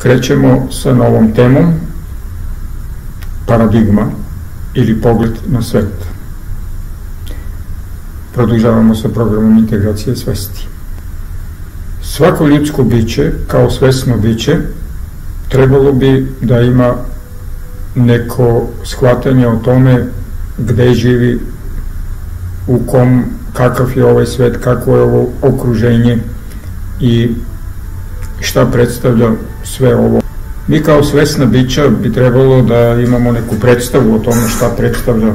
Krećemo sa novom temom, paradigma ili pogled na svet. Produžavamo sa programom integracije svesti. Svako ljudsko biće, kao svesno biće, trebalo bi da ima neko shvatanje o tome gde živi, kakav je ovaj svet, kako je ovo okruženje i šta predstavlja sve ovo. Mi kao svesna bića bi trebalo da imamo neku predstavu o tome šta predstavlja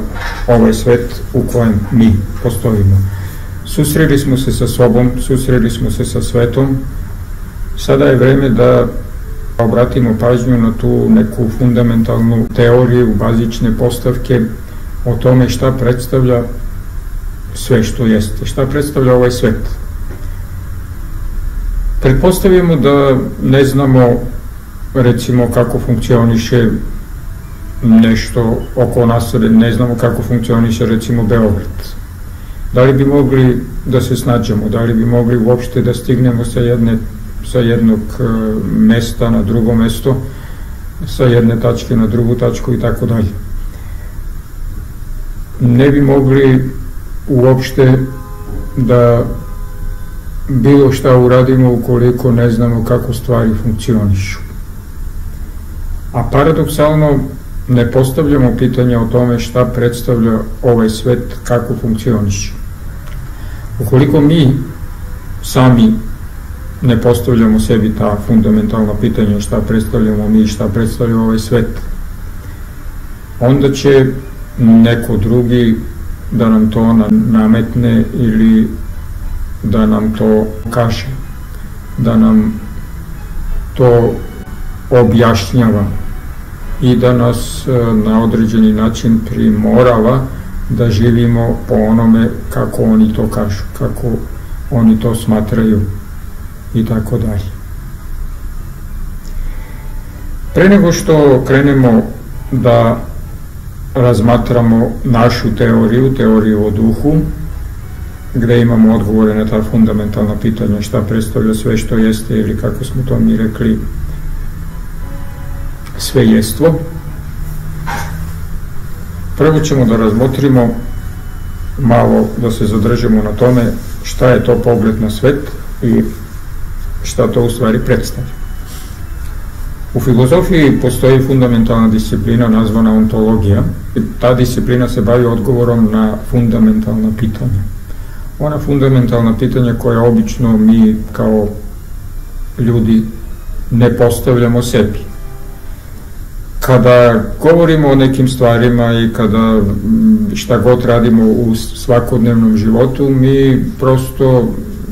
ovaj svet u kojem mi postojimo. Susreli smo se sa sobom, susreli smo se sa svetom. Sada je vreme da obratimo pažnju na tu neku fundamentalnu teoriju, bazične postavke o tome šta predstavlja sve što jeste, šta predstavlja ovaj svet. Pretpostavimo da ne znamo, recimo, kako funkcioniše nešto oko nas, ne znamo kako funkcioniše, recimo, Beograd. Da li bi mogli da se snađemo, da li bi mogli uopšte da stignemo sa jednog mesta na drugo mesto, sa jedne tačke na drugu tačku i tako dalje. Ne bi mogli uopšte da bilo šta uradimo ukoliko ne znamo kako stvari funkcionišu. A paradoksalno ne postavljamo pitanja o tome šta predstavlja ovaj svet, kako funkcioniše. Ukoliko mi sami ne postavljamo sebi ta fundamentalna pitanja šta predstavljamo mi, šta predstavlja ovaj svet, onda će neko drugi da nam to nametne ili da nam to kaže, da nam to objašnjava i da nas na određeni način primorava da živimo po onome kako oni to kažu, kako oni to smatraju i tako dalje. Pre nego što krenemo da razmatramo našu teoriju o duhu, gde imamo odgovore na ta fundamentalna pitanja šta predstavlja sve što jeste ili kako smo to mi rekli svejestvo. Prvo ćemo da razmotrimo malo, da se zadržimo na tome šta je to pogled na svet i šta to u stvari predstavlja. U filozofiji postoji fundamentalna disciplina nazvana ontologija. Ta disciplina se bavi odgovorom na fundamentalna pitanja. Ona fundamentalna pitanja koja obično mi kao ljudi ne postavljamo sebi. Kada govorimo o nekim stvarima i kada šta god radimo u svakodnevnom životu, mi prosto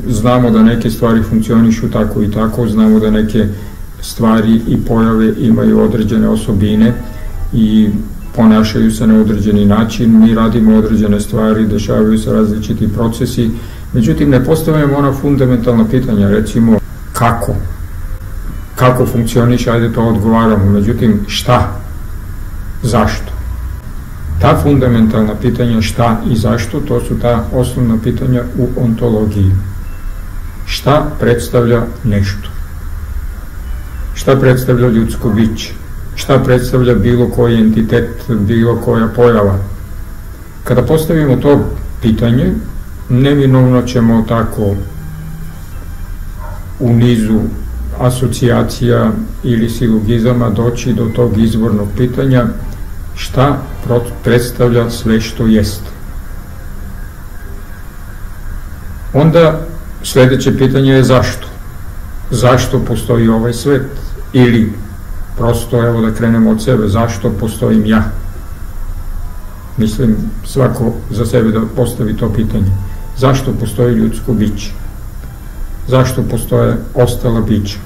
znamo da neke stvari funkcionišu tako i tako, znamo da neke stvari i pojave imaju određene osobine i ponašaju se na određeni način, mi radimo određene stvari, dešavaju se različiti procesi, međutim ne postavljamo ona fundamentalna pitanja, recimo kako funkcioniše, ajde to odgovaramo, međutim šta, zašto? Ta fundamentalna pitanja šta i zašto, to su ta osnovna pitanja u ontologiji. Šta predstavlja nešto? Šta predstavlja ljudsko biće? Šta predstavlja bilo koji entitet, bilo koja pojava? Kada postavimo to pitanje, neminovno ćemo tako u nizu asocijacija ili silogizama doći do tog izvornog pitanja šta predstavlja sve što jeste. Onda sledeće pitanje je zašto? Zašto postoji ovaj svet? Ili prosto, evo da krenemo od sebe, zašto postojim ja? Mislim, svako za sebe da postavi to pitanje. Zašto postoji ljudsko biće? Zašto postoje ostala bića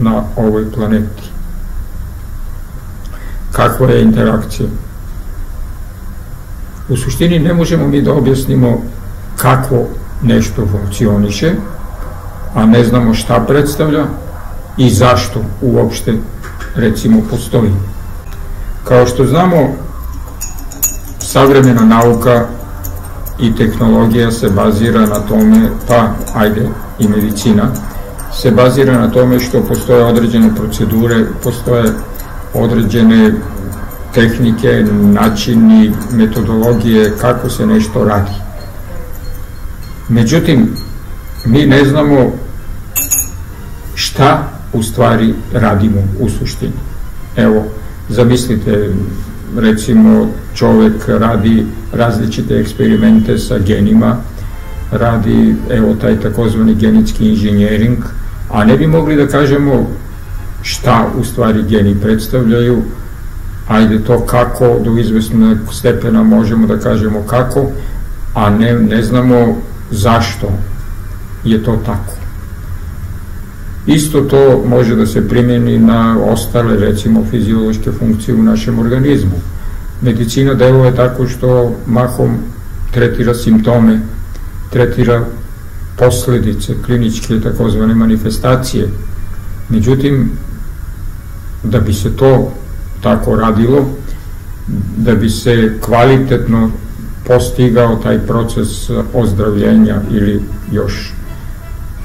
na ovoj planeti? Kakva je interakcija? U suštini ne možemo mi da objasnimo kako nešto funkcioniše, a ne znamo šta predstavlja i zašto uopšte, recimo, postoji. Kao što znamo, savremena nauka i tehnologija se bazira na tome, pa ajde i medicina, se bazira na tome što postoje određene procedure, postoje određene tehnike, načini, metodologije kako se nešto radi. Međutim, mi ne znamo šta u stvari radimo u suštini. Evo, zamislite, recimo čovjek radi različite eksperimente sa genima, radi evo taj takozvani genetski inženjering, a ne bi mogli da kažemo šta u stvari geni predstavljaju, ajde to kako, do izvesnog stepena možemo da kažemo kako, a ne znamo zašto je to tako. Isto to može da se primjeni na ostale, recimo, fiziološke funkcije u našem organizmu. Medicina deluje tako što mahom tretira simptome, tretira posledice, kliničke takozvane manifestacije. Međutim, da bi se to tako radilo, da bi se kvalitetno postigao taj proces ozdravljenja ili još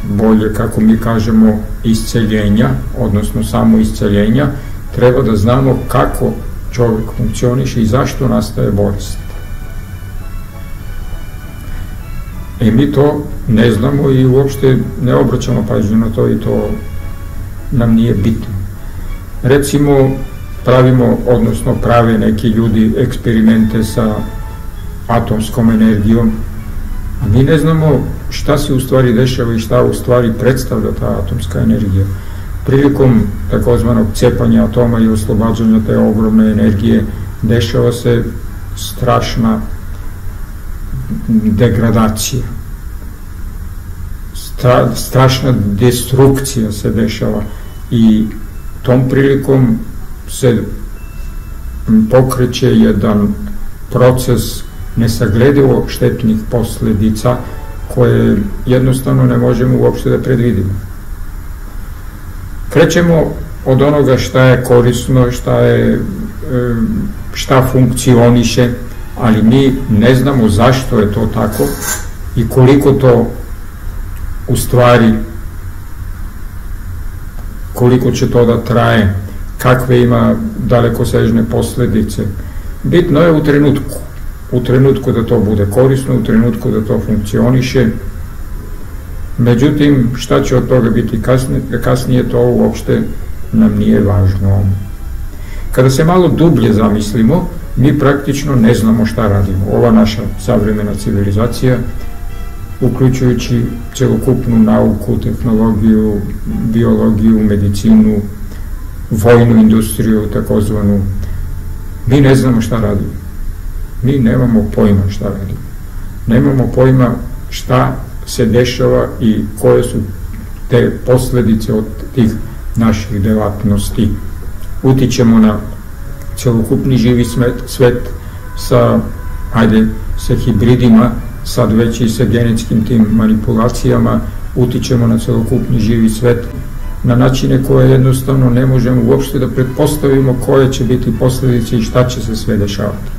bolje, kako mi kažemo, isceljenja, odnosno samo isceljenja, treba da znamo kako čovjek funkcioniše i zašto nastaje bolest. Mi to ne znamo i uopšte ne obraćamo pažnju na to i to nam nije bitno. Recimo, prave neki ljudi eksperimente sa atomskom energijom, a mi ne znamo šta se u stvari dešava i šta u stvari predstavlja ta atomska energija. Prilikom takozvanog cepanja atoma i oslobađanja te ogromne energije dešava se strašna degradacija. Strašna destrukcija se dešava i tom prilikom se pokreće jedan proces nesagledivo štetnih posledica koje jednostavno ne možemo uopšte da predvidimo. Krećemo od onoga šta je korisno, šta funkcioniše, ali mi ne znamo zašto je to tako i koliko to u stvari, koliko će to da traje, kakve ima dalekosežne posledice. Bitno je u trenutku da to bude korisno, u trenutku da to funkcioniše. Međutim, šta će od toga biti kasnije, to uopšte nam nije važno. Kada se malo dublje zamislimo, mi praktično ne znamo šta radimo. Ova naša savremena civilizacija, uključujući celokupnu nauku, tehnologiju, biologiju, medicinu, vojnu industriju, takozvanu, mi ne znamo šta radimo. Mi nemamo pojma šta radimo. Nemamo pojma šta se dešava i koje su te posledice od tih naših delatnosti. Utičemo na celokupni živi svet sa hibridima, sad već i sa genetskim tim manipulacijama, utičemo na celokupni živi svet na načine koje jednostavno ne možemo uopšte da pretpostavimo koje će biti posledice i šta će se sve dešavati.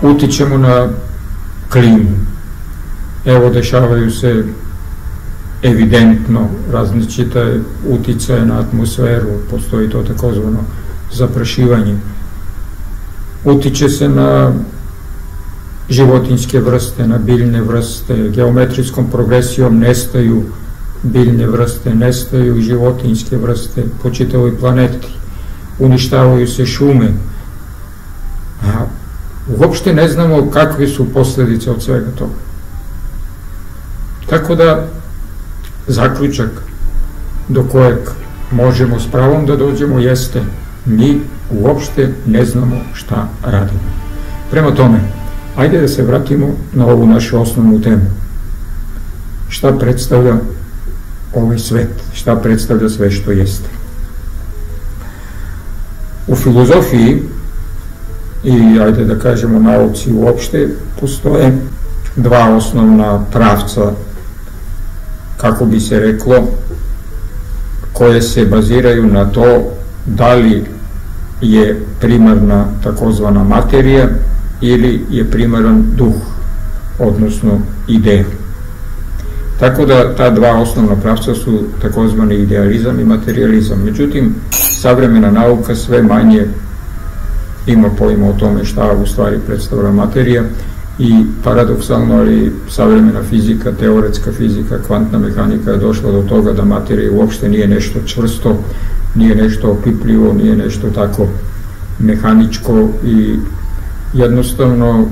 Utičemo na klimu. Evo, dešavaju se evidentno različite uticaje na atmosferu, postoji to takozvano zaprašivanje. Utiče se na životinjske vrste, na biljne vrste, geometrijskom progresijom nestaju biljne vrste, nestaju životinjske vrste po čitavoj planeti, uništavaju se šume, a uopšte ne znamo kakve su posledice od svega toga. Tako da, zaključak do kojeg možemo s pravom da dođemo jeste: mi uopšte ne znamo šta radimo. Prema tome, ajde da se vratimo na ovu našu osnovnu temu. Šta predstavlja ovaj svet? Šta predstavlja sve što jeste? U filozofiji i, ajde da kažemo, nauci uopšte, postoje dva osnovna pravca, kako bi se reklo, koje se baziraju na to da li je primarna takozvana materija ili je primaran duh, odnosno ideja. Tako da ta dva osnovna pravca su takozvani idealizam i materializam. Međutim, savremena nauka sve manje ima pojma o tome šta u stvari predstavlja materija i paradoksalno, ali savremena fizika, teoretska fizika, kvantna mehanika je došla do toga da materija uopšte nije nešto čvrsto, nije nešto opipljivo, nije nešto tako mehaničko i jednostavno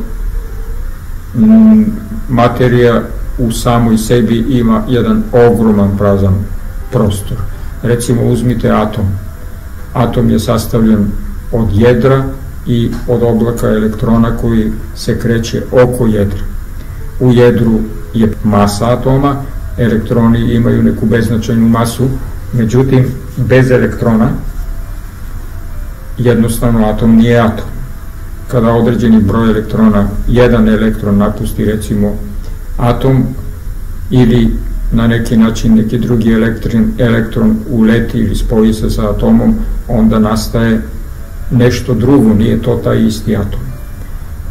materija u samoj sebi ima jedan ogroman prazan prostor. Recimo uzmite atom. Atom je sastavljen od jedra i od oblaka elektrona koji se kreće oko jedra. U jedru je masa atoma, elektroni imaju neku beznačajnu masu, međutim bez elektrona jednostavno atom nije atom. Kada određeni broj elektrona, jedan elektron napusti recimo atom ili na neki način neki drugi elektron uleti ili spoji se sa atomom, onda nastaje nešto drugo, nije to taj isti atom.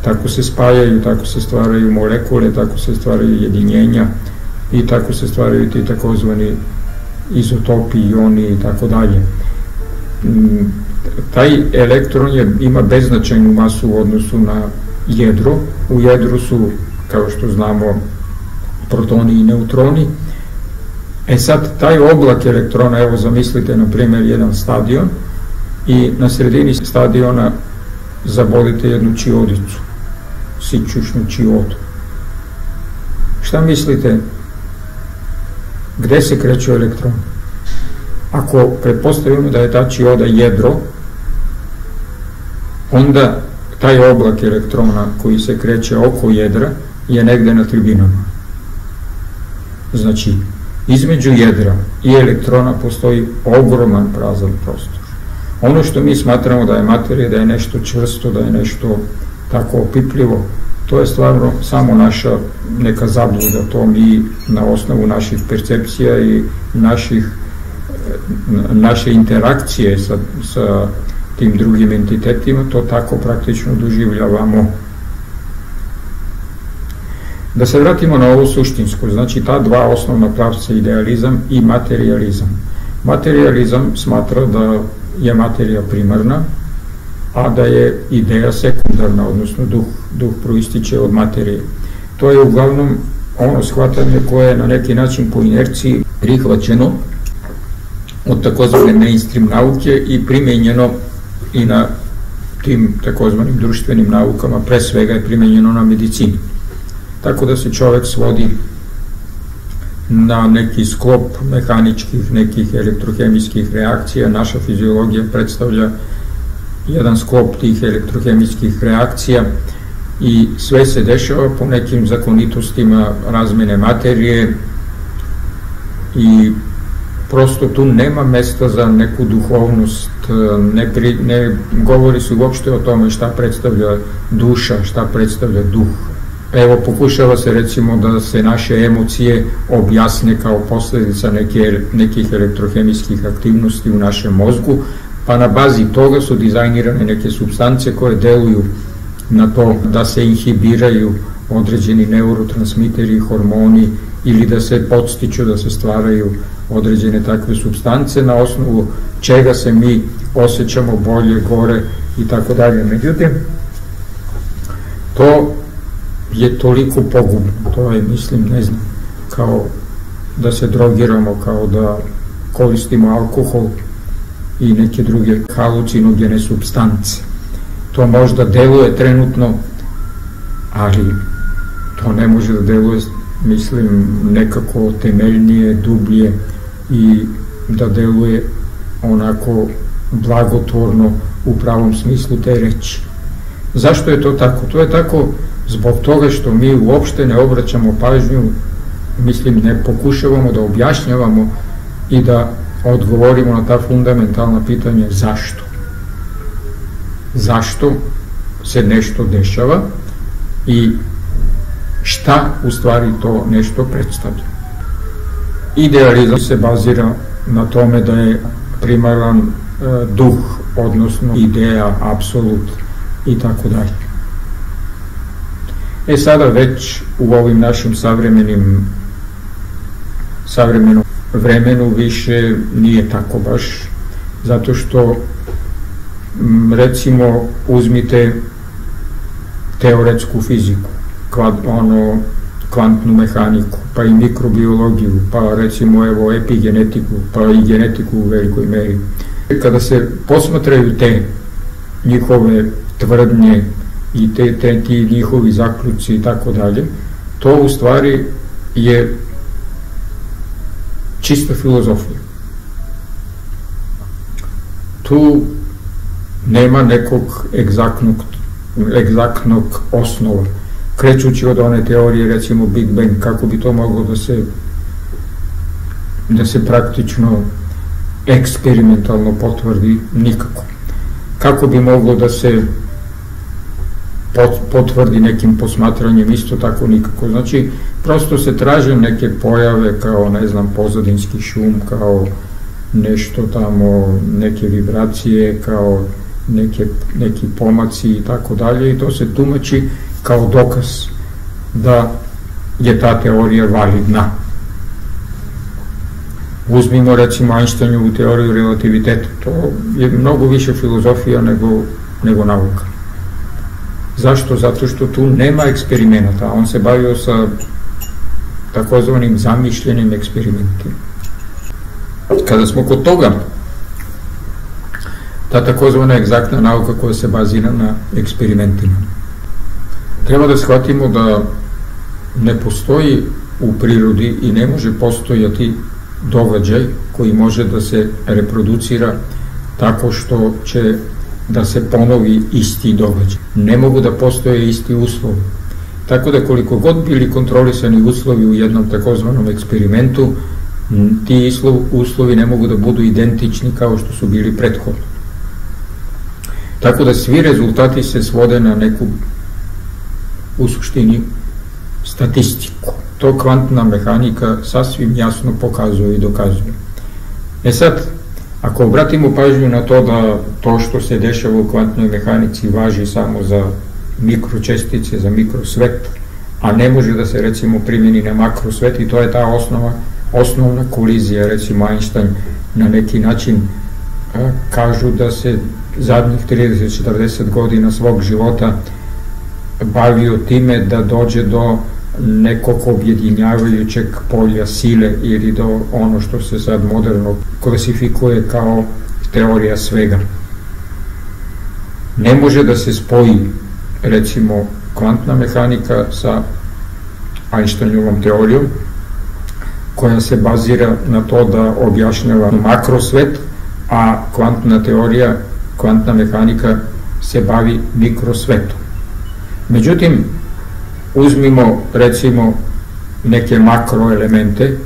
Tako se spajaju, tako se stvaraju molekule, tako se stvaraju jedinjenja i tako se stvaraju ti takozvani izotopi, ioni i tako dalje. Taj elektron ima beznačajnu masu u odnosu na jedro. U jedru su, kao što znamo, protoni i neutroni. Sad, taj oblak elektrona, evo zamislite na primjer jedan stadion i na sredini stadiona zabolite jednu čiodicu, sićušnu čiodu. Šta mislite? Gde se kreću elektroni? Ako pretpostavimo da je ta čioda jedro, onda taj oblak elektrona koji se kreće oko jedra je negde na tribinama. Znači, između jedra i elektrona postoji ogroman prazan prostor. Ono što mi smatramo da je materija, da je nešto čvrsto, da je nešto tako opipljivo, to je stvarno samo naša neka zabluda. To mi na osnovu naših percepcija i naše interakcije sa tim drugim entitetima, to tako praktično doživljavamo. Da se vratimo na ovo suštinsko, znači ta dva osnovna pravca, idealizam i materializam. Materializam smatra da je materija primarna, a da je ideja sekundarna, odnosno duh proističe od materije. To je uglavnom ono shvatanje koje je na neki način po inerciji prihvaćeno od takozvane mainstream nauke i primenjeno i na tim takozvanim društvenim naukama, pre svega je primenjeno na medicini. Tako da se čovek svodi na neki sklop mehaničkih, nekih elektrohemijskih reakcija. Naša fiziologija predstavlja jedan sklop tih elektrohemijskih reakcija i sve se dešava po nekim zakonitostima razmene materije i prosto tu nema mesta za neku duhovnost, ne govori se uopšte o tome šta predstavlja duša, šta predstavlja duh. Evo, pokušava se recimo da se naše emocije objasne kao posledica nekih elektrohemijskih aktivnosti u našem mozgu, pa na bazi toga su dizajnirane neke supstance koje deluju na to da se inhibiraju određeni neurotransmiteri, hormoni ili da se podstiču, da se stvaraju određene takve supstance na osnovu čega se mi osjećamo bolje, gore i tako dalje. Međutim, to je toliko pogubno, to je, mislim, ne znam, kao da se drogiramo, kao da koristimo alkohol i neke druge halucinogene supstance. To možda deluje trenutno, ali to ne može da deluje, mislim, nekako temeljnije, dublje i da deluje onako blagotvorno u pravom smislu te reči. Zašto je to tako? To je tako zbog toga što mi uopšte ne obraćamo pažnju, mislim, ne pokušavamo da objašnjavamo i da odgovorimo na ta fundamentalna pitanja zašto. Zašto se nešto dešava i šta u stvari to nešto predstavlja. Idealizam se bazira na tome da je primaran duh, odnosno ideja, apsolut i tako dalje. Sada već u ovim našim savremenim savremenom vremenu više nije tako baš, zato što recimo uzmite teoretsku fiziku, kvantnu mehaniku, pa i mikrobiologiju, pa recimo evo epigenetiku, pa i genetiku u velikoj meri. Kada se posmatraju te njihove tvrdnje i ti njihovi zaključci i tako dalje, to u stvari je čista filozofija. Tu nema nekog egzaktnog osnova, krećući od one teorije, recimo Big Bang, kako bi to moglo da se praktično eksperimentalno potvrdi, nikako. Kako bi moglo da se potvrdi nekim posmatranjem, isto tako nikako. Znači, prosto se traže neke pojave kao, ne znam, pozadinski šum, kao nešto tamo, neke vibracije, kao neki pomaci i tako dalje, i to se tumači kao dokaz da je ta teorija validna. Uzmimo recimo Einsteinovu teoriju relativiteta, to je mnogo više filozofija nego nauka. Zašto? Zato što tu nema eksperimenata, on se bavio sa takozvanim zamišljenim eksperimentima. Kada smo kod toga, ta takozvana egzaktna nauka koja se bazira na eksperimentima, treba da shvatimo da ne postoji u prirodi i ne može postojati događaj koji može da se reproducira tako što će da se ponovi isti događaj. Ne mogu da postoje isti uslovi. Tako da koliko god bili kontrolisani uslovi u jednom takozvanom eksperimentu, ti uslovi ne mogu da budu identični kao što su bili prethodno. Tako da svi rezultati se svode na neku, u suštini, statistiku. To kvantna mehanika sasvim jasno pokazuje i dokazuje. Sad, ako obratimo pažnju na to da to što se dešava u kvantnoj mehanici važi samo za mikročestice, za mikrosvet, a ne može da se recimo primjeni na makrosvet, i to je ta osnovna kolizija. Recimo Einstein na neki način kažu da se zadnjih 30-40 godina svog života bavio time da dođe do nekog objedinjavajućeg polja sile ili do ono što se sad moderno klasifikuje kao teorija svega. Ne može da se spoji recimo kvantna mehanika sa Einsteinovom teorijom koja se bazira na to da objašnjava makrosvet, a kvantna mehanika se bavi mikrosvetom. Međutim, uzmimo recimo neke makroelemente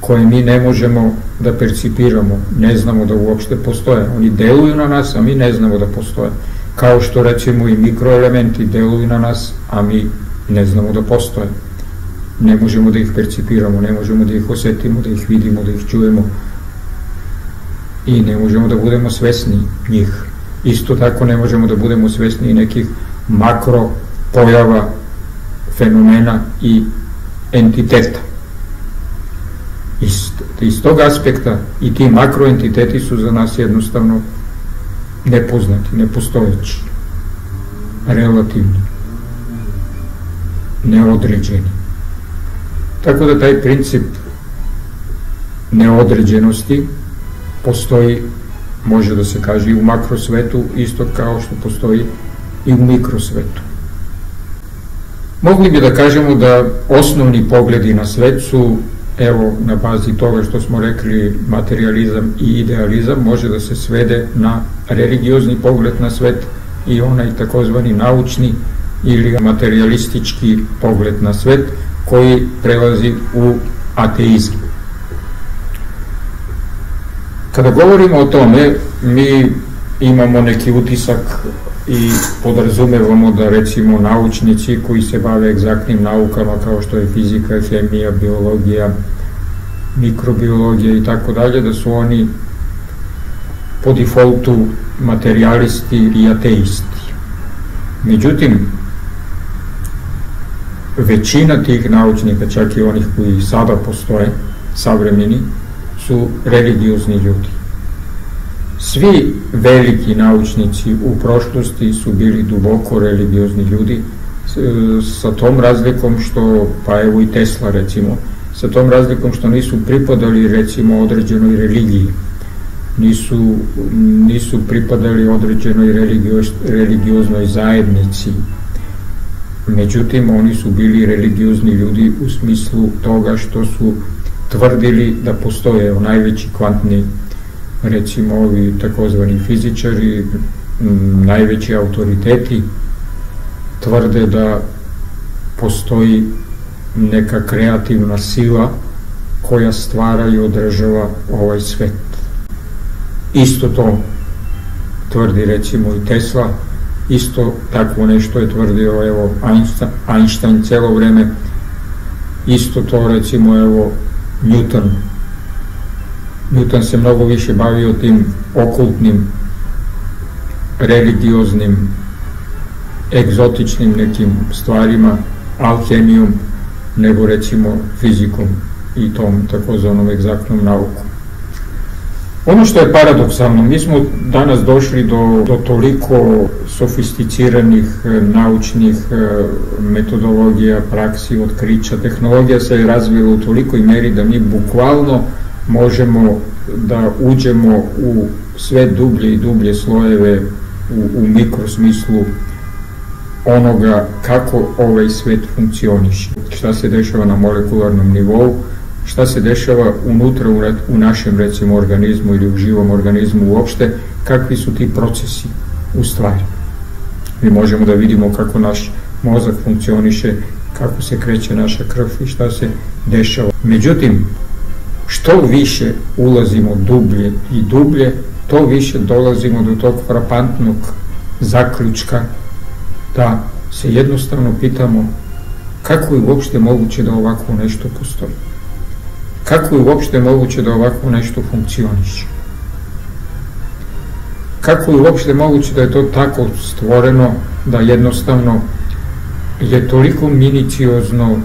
koje mi ne možemo da percipiramo, ne znamo da uopšte postoje. Oni deluju na nas, a mi ne znamo da postoje. Kao što recimo i mikroelementi deluju na nas, a mi ne znamo da postoje. Ne možemo da ih percipiramo, ne možemo da ih osetimo, da ih vidimo, da ih čujemo i ne možemo da budemo svesni njih. Isto tako ne možemo da budemo svesni i nekih makro pojava, fenomena i entiteta. Iz tog aspekta i ti makroentiteti su za nas jednostavno nepoznati, nepostojeći, relativni, neodređeni. Tako da taj princip neodređenosti postoji, može da se kaže, i u makrosvetu, isto kao što postoji i u mikrosvetu. Mogli bi da kažemo da osnovni pogledi na svet su, evo, na bazi toga što smo rekli, materializam i idealizam, može da se svede na religiozni pogled na svet i onaj takozvani naučni ili materialistički pogled na svet koji prelazi u ateizam. Kada govorimo o tome, mi imamo neki utisak i podrazumevamo da recimo naučnici koji se bave egzaktnim naukama kao što je fizika, hemija, biologija, mikrobiologija i tako dalje, da su oni po defaultu materijalisti i ateisti. Međutim, većina tih naučnika, čak i onih koji sada postoje, savremeni su religiozni ljudi. Svi veliki naučnici u prošlosti su bili duboko religiozni ljudi, sa tom razlikom što, pa evo i Tesla recimo, sa tom razlikom što nisu pripadali recimo određenoj religiji, nisu pripadali određenoj religioznoj zajednici. Međutim, oni su bili religiozni ljudi u smislu toga što su tvrdili da postoje najveći kvantni, recimo ovi takozvani fizičari, najveći autoriteti, tvrde da postoji neka kreativna sila koja stvara i održava ovaj svet. Isto to tvrdi recimo i Tesla, isto takvo nešto je tvrdio evo Einstein celo vreme, isto to recimo evo Newton. Newton se mnogo više bavio tim okultnim, religioznim, egzotičnim nekim stvarima, alhemijom, nego recimo fizikom i tom takozvanom egzaktnom naukom. Ono što je paradoksalno, mi smo danas došli do toliko sofisticiranih naučnih metodologija, praksi, otkrića, tehnologija se je razvila u tolikoj meri da mi bukvalno možemo da uđemo u sve dublje i dublje slojeve u mikrosmislu onoga kako ovaj svet funkcioniše, šta se dešava na molekularnom nivou, šta se dešava unutra u našem recimo organizmu ili u živom organizmu uopšte, kakvi su ti procesi u stvari. Mi možemo da vidimo kako naš mozak funkcioniše, kako se kreće naša krv i šta se dešava. Međutim, što više ulazimo dublje i dublje, to više dolazimo do tog frapantnog zaključka da se jednostavno pitamo kako je uopšte moguće da ovako nešto postoji. Kako je uopšte moguće da ovako nešto funkcioniše? Kako je uopšte moguće da je to tako stvoreno da jednostavno je toliko miniciozno,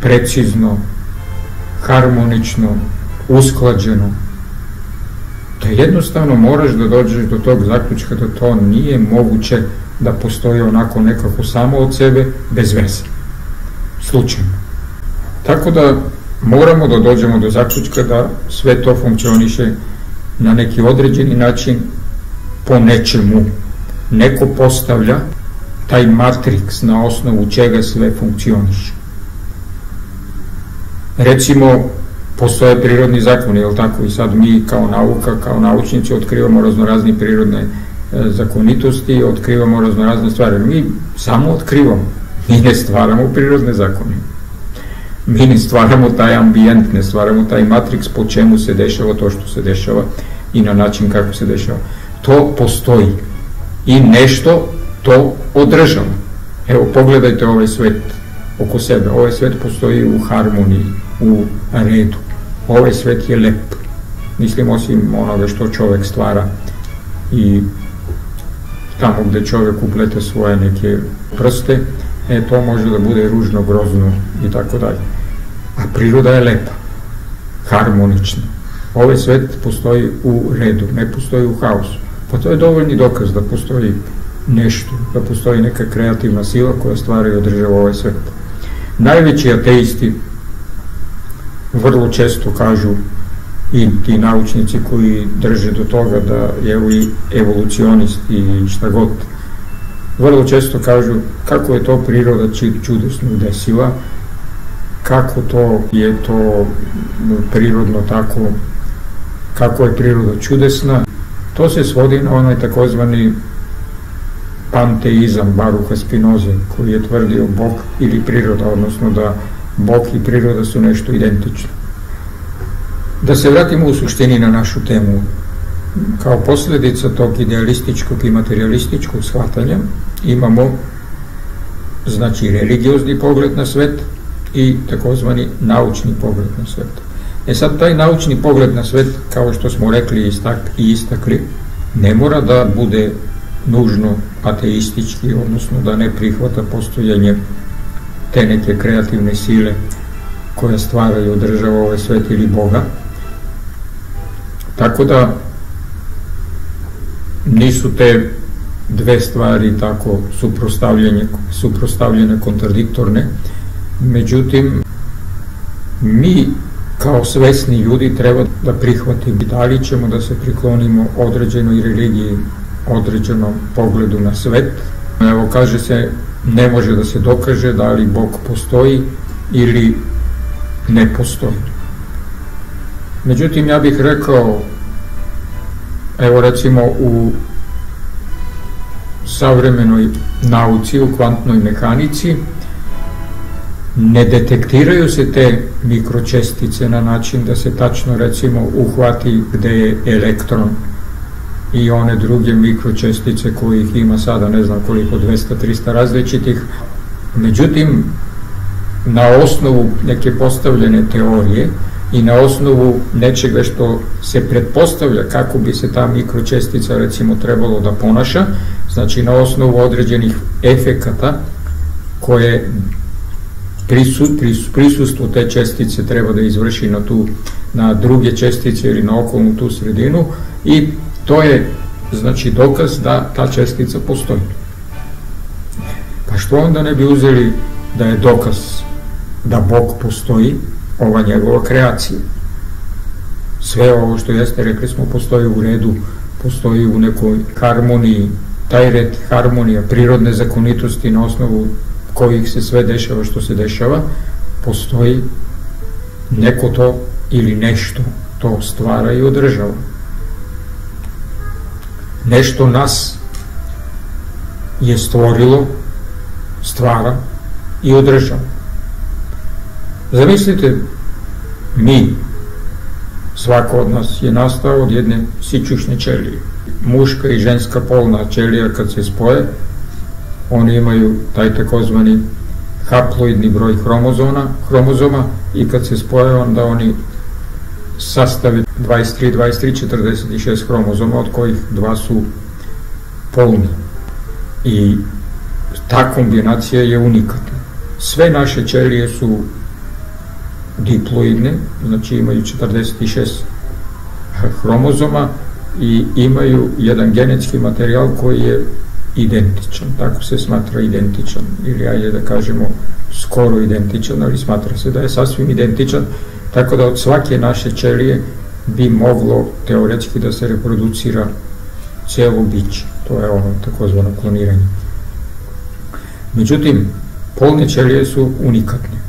precizno, harmonično, usklađeno, da jednostavno moraš da dođeš do tog zaključka da to nije moguće da postoji onako nekako samo od sebe, bez veze, slučajno. Tako da moramo da dođemo do zaključka da sve to funkcioniše na neki određeni način, po nečemu. Neko postavlja taj matriks na osnovu čega sve funkcioniše. Recimo, postoje prirodni zakoni, jel tako? I sad mi kao nauka, kao naučnici otkrivamo raznorazne prirodne zakonitosti, otkrivamo raznorazne stvari. Mi samo otkrivamo, mi ne stvaramo prirodne zakone. Mi ne stvaramo taj ambijent, ne stvaramo taj matriks po čemu se dešava to što se dešava i na način kako se dešava. To postoji i nešto to održava. Evo, pogledajte ovaj svet oko sebe. Ovaj svet postoji u harmoniji, u redu. Ovaj svet je lep. Mislim, osim onoga što čovek stvara i tamo gde čovek uplete svoje neke prste, to može da bude ružno, grozno i tako dalje. A priroda je lepa, harmonična. Ovaj svet postoji u redu, ne postoji u haosu. Pa to je dovoljni dokaz da postoji nešto, da postoji neka kreativna sila koja stvara i održava ovaj svet. Najveći ateisti vrlo često kažu, i ti naučnici koji drže do toga da je i evolucionisti i šta god, vrlo često kažu kako je to priroda čudesno desila, kako to je to prirodno tako, kako je priroda čudesna. To se svodi na onaj takozvani panteizam Baruha Spinoze, koji je tvrdio Bog ili priroda, odnosno da Bog i priroda su nešto identično. Da se vratimo u suštini na našu temu. Kao posledica tog idealističkog i materialističkog shvatanja imamo, znači, religiozni pogled na svet i takozvani naučni pogled na svet. Sad, taj naučni pogled na svet, kao što smo rekli i istakli, ne mora da bude nužno ateistički, odnosno da ne prihvata postojanje te neke kreativne sile koja stvara i održava ovaj svet ili Boga. Tako da nisu te dve stvari tako suprotstavljene, kontradiktorne. Međutim, mi kao svesni ljudi treba da prihvatimo da li ćemo da se priklonimo određenoj religiji, određenom pogledu na svet. Evo, kaže se, ne može da se dokaže da li Bog postoji ili ne postoji. Međutim, ja bih rekao, evo recimo u savremenoj nauci, u kvantnoj mehanici, ne detektiraju se te mikročestice na način da se tačno recimo uhvati gde je elektron i one druge mikročestice kojih ima sada ne znam koliko, 200-300 različitih. Međutim, na osnovu neke postavljene teorije i na osnovu nečega što se pretpostavlja kako bi se ta mikročestica recimo trebalo da ponaša, znači na osnovu određenih efekata koje prisustvo te čestice treba da izvrši na druge čestice ili na okolnu tu sredinu, i to je znači dokaz da ta čestica postoji. Pa što onda ne bi uzeli da je dokaz da Bog postoji ova njegova kreacija? Sve ovo što jeste, rekli smo, postoji u redu, postoji u nekoj harmoniji, taj red, harmonija, prirodne zakonitosti na osnovu kojih se sve dešava što se dešava, postoji neko to ili nešto to stvara i održava. Nešto nas je stvorilo, stvara i održava. Zamislite, mi, svako od nas je nastao od jedne sićušne ćelije. Muška i ženska polna ćelija kad se spoje, oni imaju taj takozvani haploidni broj hromozoma, i kad se spoje onda oni sastave 46 hromozoma, od kojih 2 su polni. I ta kombinacija je unikatna. Sve naše ćelije su diploidne, znači imaju 46 hromozoma i imaju jedan genetski materijal koji je identičan, tako se smatra identičan, ili ajde da kažemo skoro identičan, ali smatra se da je sasvim identičan, tako da od svake naše ćelije bi moglo teoretski da se reproducira celo biće. To je ono takozvano kloniranje. Međutim, polne ćelije su unikatne.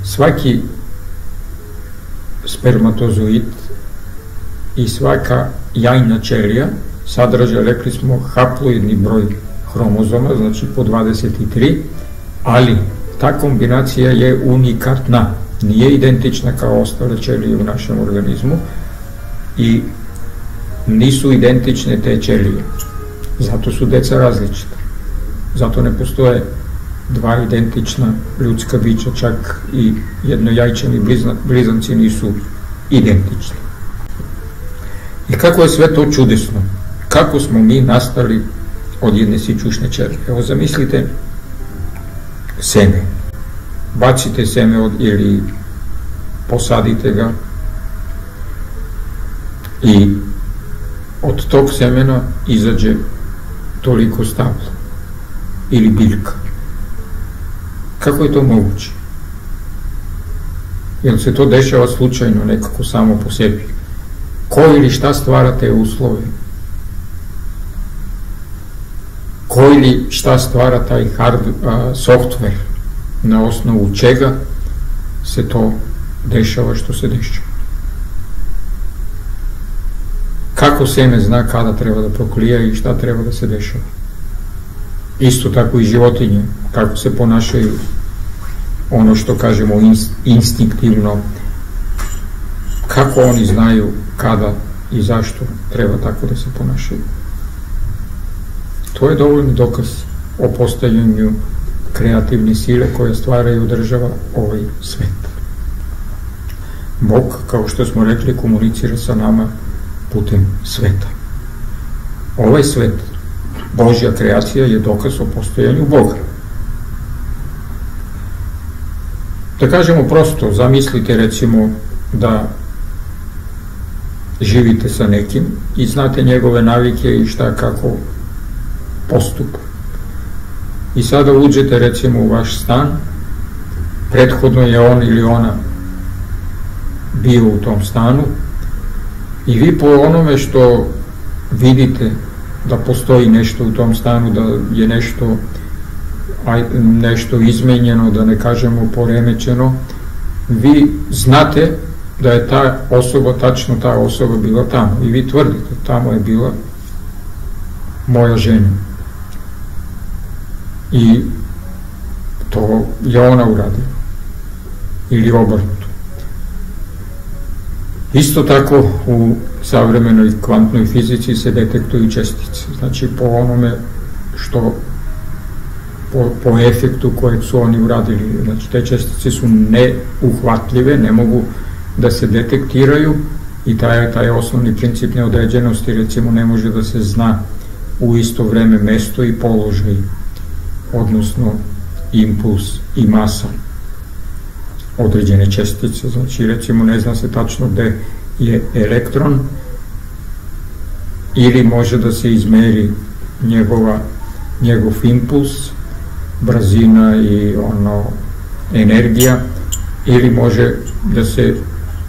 Svaki spermatozoid i svaka jajna ćelija sadrža, rekli smo, haploidni broj hromozoma, znači po 23, ali ta kombinacija je unikatna, nije identična kao ostale ćelije u našem organizmu i nisu identične te ćelije. Zato su deca različita. Zato ne postoje dva identična ljudska bića, čak i jednojajčani blizanci nisu identični. I kako je sve to čudesno? Kako smo mi nastali od jedne sićušne ćelije? Evo, zamislite seme. Bacite seme ili posadite ga i od tog semena izađe toliko stabla ili biljka. Kako je to moguće? Jel se to dešava slučajno, nekako samo po sebi? Ko ili šta stvara te uslove? Ko ili šta stvara taj software, na osnovu čega se to dešava što se dešava? Kako seme zna kada treba da proklija i šta treba da se dešava? Isto tako i životinje, kako se ponašaju, ono što kažemo instinktivno, kako oni znaju kada i zašto treba tako da se ponašaju. To je dovoljni dokaz o postojanju kreativne sile koja stvara i održava ovaj svet. Bog, kao što smo rekli, komunicira sa nama putem sveta. Ovaj svet, Božja kreacija, je dokaz o postojanju Boga. Da kažemo prosto, zamislite recimo da živite sa nekim i znate njegove navike i šta kako postupa. I sada uđete recimo u vaš stan, prethodno je on ili ona bio u tom stanu i vi po onome što vidite da postoji nešto u tom stanu, da je nešto izmenjeno, da ne kažemo poremećeno, vi znate da je ta osoba, tačno ta osoba bila tamo i vi tvrdite, tamo je bila moja žena i to je ona uradila ili obrnuto. Isto tako u savremenoj kvantnoj fizici se detektuju čestice, znači po onome što po efektu kojeg su oni uradili, znači te čestice su neuhvatljive, ne mogu da se detektiraju i taj osnovni princip neodređenosti recimo ne može da se zna u isto vreme mesto i položaj, odnosno impuls i masa određene čestice, znači recimo ne zna se tačno gde je elektron ili može da se izmeri njegov impuls, brzina i energija, ili može da se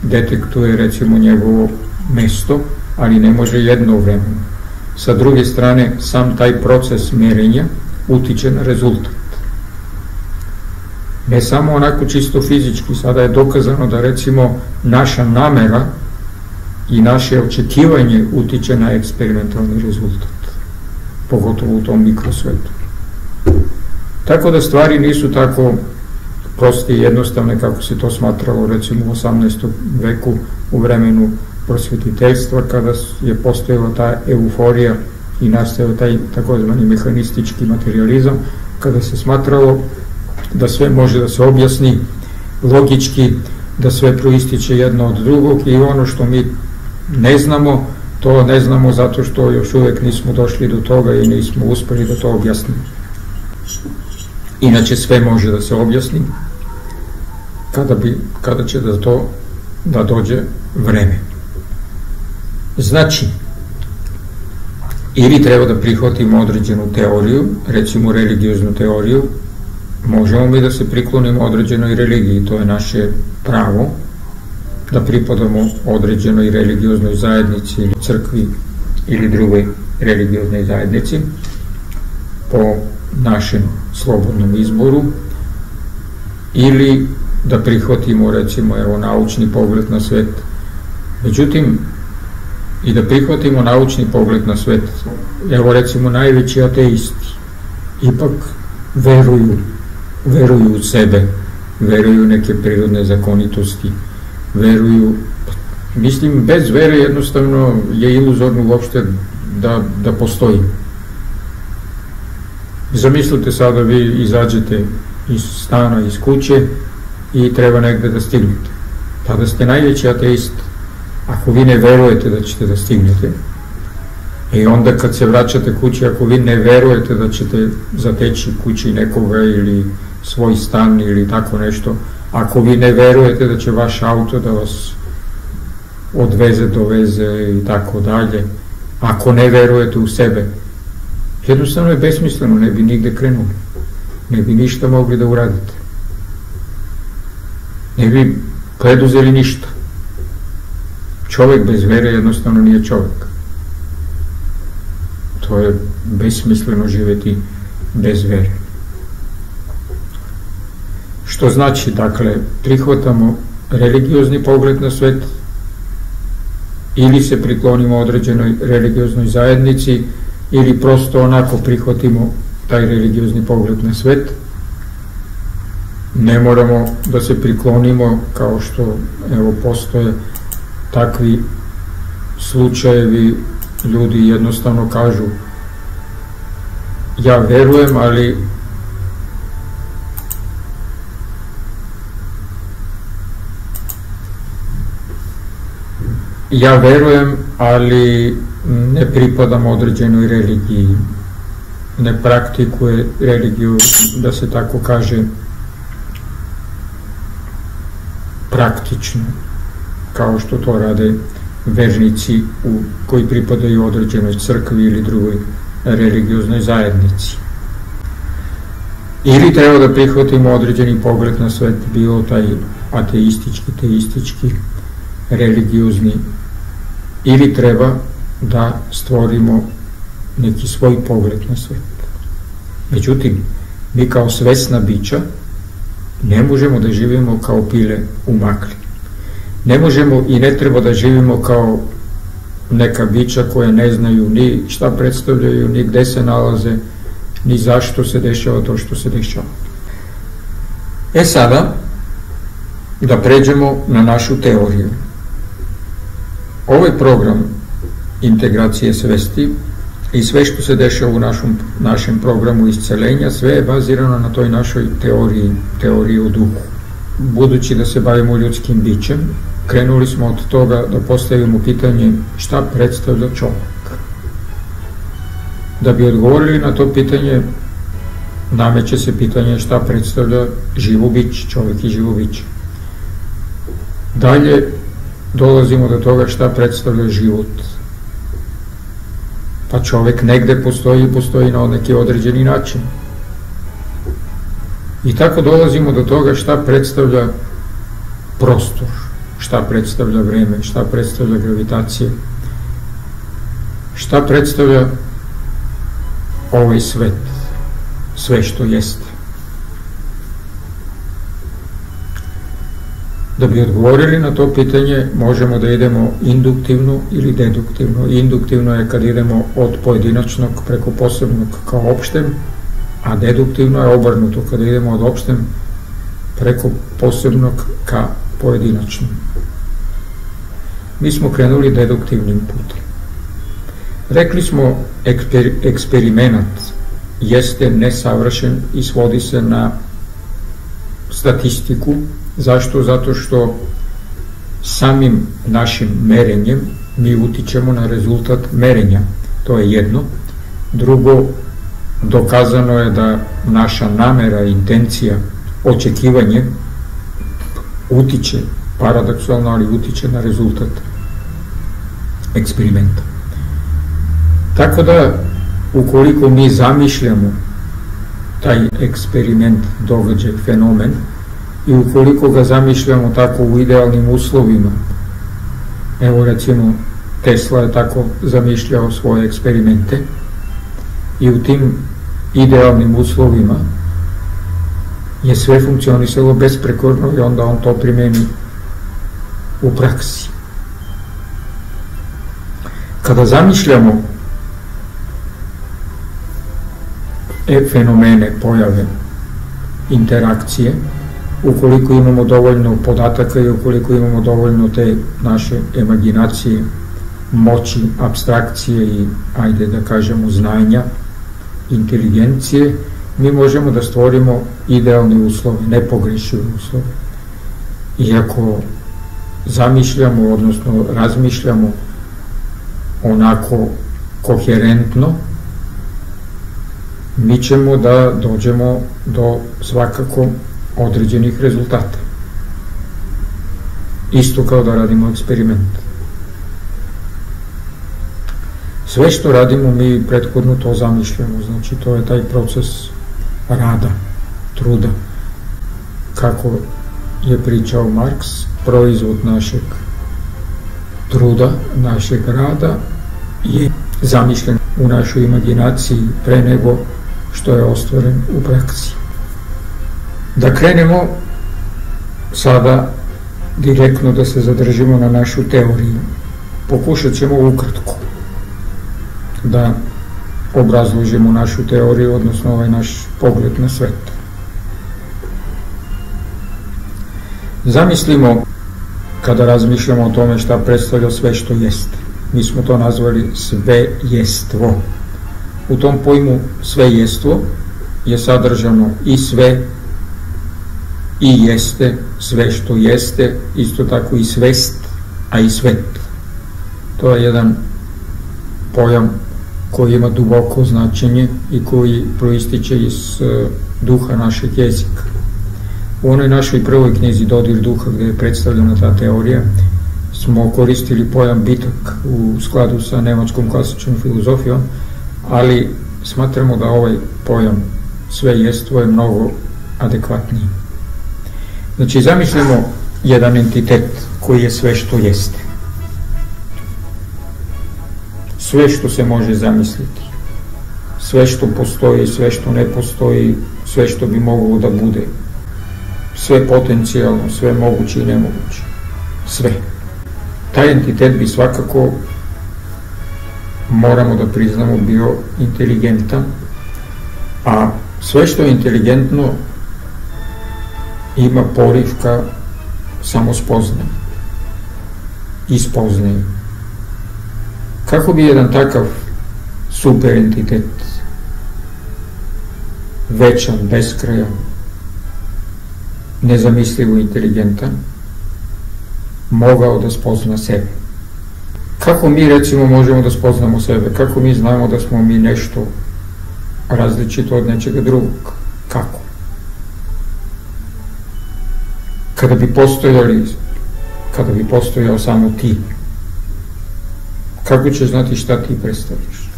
detektuje recimo njegovo mesto, ali ne može jednovremeno. Sa druge strane, sam taj proces merenja utiče na rezultat. Ne samo onako čisto fizički, sada je dokazano da recimo naša namera i naše očekivanje utiče na eksperimentalni rezultat, pogotovo u tom mikrosvetu. Tako da stvari nisu tako proste i jednostavne kako se to smatralo recimo u 18. veku u vremenu prosvetiteljstva, kada je postojala ta euforija i nastao taj takozvani mehanistički materializam, kada se smatralo da sve može da se objasni logički, da sve proističe jedno od drugog i ono što mi ne znamo, to ne znamo zato što još uvek nismo došli do toga i nismo uspeli da to objasnimo. Inače sve može da se objasni kada će da dođe vreme. Znači, ili treba da prihvatimo određenu teoriju, recimo religioznu teoriju, možemo mi da se priklonimo određenoj religiji, to je naše pravo, da pripadamo određenoj religioznoj zajednici ili crkvi ili drugoj religioznoj zajednici po našem slobodnom izboru, ili da prihvatimo recimo naučni pogled na svet. Međutim, i da prihvatimo naučni pogled na svet, recimo najveći ateisti ipak veruju u sebe, veruju u neke prirodne zakonitosti, veruju, mislim, bez vere jednostavno je iluzorno uopšte da postoji. Zamislite sada vi izađete iz stana, iz kuće i treba negde da stignete. Tada ste najveći ateist. Ako vi ne verujete da ćete da stignete, i onda kad se vraćate kući, ako vi ne verujete da ćete zateći kući nekoga ili svoj stan ili tako nešto, ako vi ne verujete da će vaš auto da vas odveze, doveze i tako dalje, ako ne verujete u sebe, jednostavno je besmisleno, ne bi nigde krenuli, ne bi ništa mogli da uradite, ne bi preduzeli ništa. Čovek bez vere jednostavno nije čovek. To je besmisleno živeti bez vere. Što znači, dakle, prihvatamo religiozni pogled na svet ili se priklonimo određenoj religioznoj zajednici ili prosto onako prihvatimo taj religiozni pogled na svet. Ne moramo da se priklonimo, kao što postoje takvi slučajevi, ljudi jednostavno kažu ja verujem, ali ne pripadam određenoj religiji, ne praktikuje religiju, da se tako kaže, praktično, kao što to rade vernici koji pripadaju određenoj crkvi ili drugoj religioznoj zajednici. Ili treba da prihvatimo određeni pogled na svet, bio taj ateistički, teistički, religiozni, ili treba da stvorimo neki svoj pogled na svet. Međutim, mi kao svesna bića ne možemo da živimo kao pile u magli. Ne možemo i ne treba da živimo kao neka bića koje ne znaju ni šta predstavljaju, ni gde se nalaze, ni zašto se dešava to što se dešava. Sada, da pređemo na našu teoriju. Ovaj program integracije svesti i sve što se dešava u našem programu iscelenja, sve je bazirano na toj našoj teoriji o duhu. Budući da se bavimo ljudskim bićem, krenuli smo od toga da postavimo pitanje šta predstavlja čovek. Da bi odgovorili na to pitanje, nameće se pitanje šta predstavlja živo biće, čovek i živo biće. Dalje dolazimo do toga šta predstavlja život. Pa čovek negde postoji na neki određeni način. I tako dolazimo do toga šta predstavlja prostor, šta predstavlja vreme, šta predstavlja gravitacija, šta predstavlja ovaj svet, sve što jeste. Da bi odgovorili na to pitanje, možemo da idemo induktivno ili deduktivno. Induktivno je kad idemo od pojedinačnog preko posebnog ka opštem, a deduktivno je obrnuto, kada idemo od opštem preko posebnog ka pojedinačnom. Mi smo krenuli deduktivnim putem. Rekli smo, eksperiment jeste nesavršen i svodi se na statistiku. Zašto? Zato što samim našim merenjem mi utičemo na rezultat merenja. To je jedno. Drugo, dokazano je da naša namera, intencija, očekivanje utiče, paradoksalno, ali utiče na rezultat eksperimenta. Tako da, ukoliko mi zamišljamo taj eksperiment, događaj, fenomen, i ukoliko ga zamišljamo tako u idealnim uslovima, evo recimo Tesla je tako zamišljao svoje eksperimente, i u tim idealnim uslovima je sve funkcionisalo besprekorno i onda on to primeni u praksi. Kada zamišljamo fenomene, pojave, interakcije, ukoliko imamo dovoljno podataka i ukoliko imamo dovoljno te naše imaginacije, moći, apstrakcije i, ajde da kažemo, znanja, inteligencije, mi možemo da stvorimo idealne uslove, nepogrešive uslove. I ako zamišljamo, odnosno razmišljamo onako koherentno, mi ćemo da dođemo do svakako određenih rezultata. Isto kao da radimo eksperiment. Sve što radimo mi prethodno to zamišljamo, znači to je taj proces rada, truda. Kako je pričao Marks, proizvod našeg truda, našeg rada je zamišljen u našoj imaginaciji pre nego što je ostvaren u praksi. Da krenemo sada direktno da se zadržimo na našu teoriju. Pokušat ćemo ukratko da obrazložimo našu teoriju, odnosno ovaj naš pogled na svet. Zamislimo, kada razmišljamo o tome šta predstavlja sve što jeste. Mi smo to nazvali svejestvo. U tom pojmu svejestvo je sadržano i sve, i jeste, sve što jeste, isto tako i svest, a i svet. To je jedan pojam koji ima duboko značenje i koji proističe iz duha našeg jezika. U onoj našoj prvoj knjizi Dodir duha, gdje je predstavljena ta teorija, smo koristili pojam bitak u skladu sa nemačkom klasičnom filozofijom, ali smatramo da ovaj pojam svejestvo je mnogo adekvatniji. Znači, zamislimo jedan entitet koji je sve što jeste. Sve što se može zamisliti. Sve što postoji, sve što ne postoji, sve što bi moglo da bude. Sve potencijalno, sve moguće i nemoguće. Sve. Taj entitet bi svakako, moramo da priznamo, bio inteligentan, a sve što je inteligentno ima poriv ka samospoznanju i spoznanju. Kako bi jedan takav super entitet, večan, beskrajan, nezamislivo inteligentan, mogao da spozna sebe? Kako mi, recimo, možemo da spoznamo sebe? Kako mi znamo da smo mi nešto različito od nečega drugog? Kako? Kada bi postojao samo ti, kako ćeš znati šta ti predstavljaš?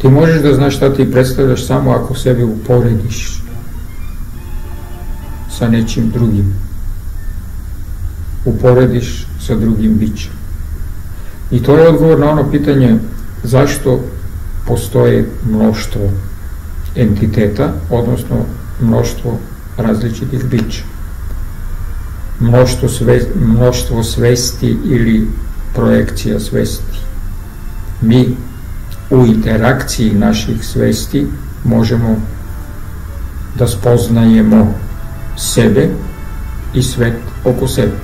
Ti možeš da znaš šta ti predstavljaš samo ako sebe uporediš sa nečim drugim. Uporediš sa drugim bićem. I to je odgovor na ono pitanje zašto postoje mnoštvo entiteta, odnosno mnoštvo različitih bića. Mnoštvo svesti ili projekcija svesti. Mi u interakciji naših svesti možemo da spoznajemo sebe i svet oko sebe.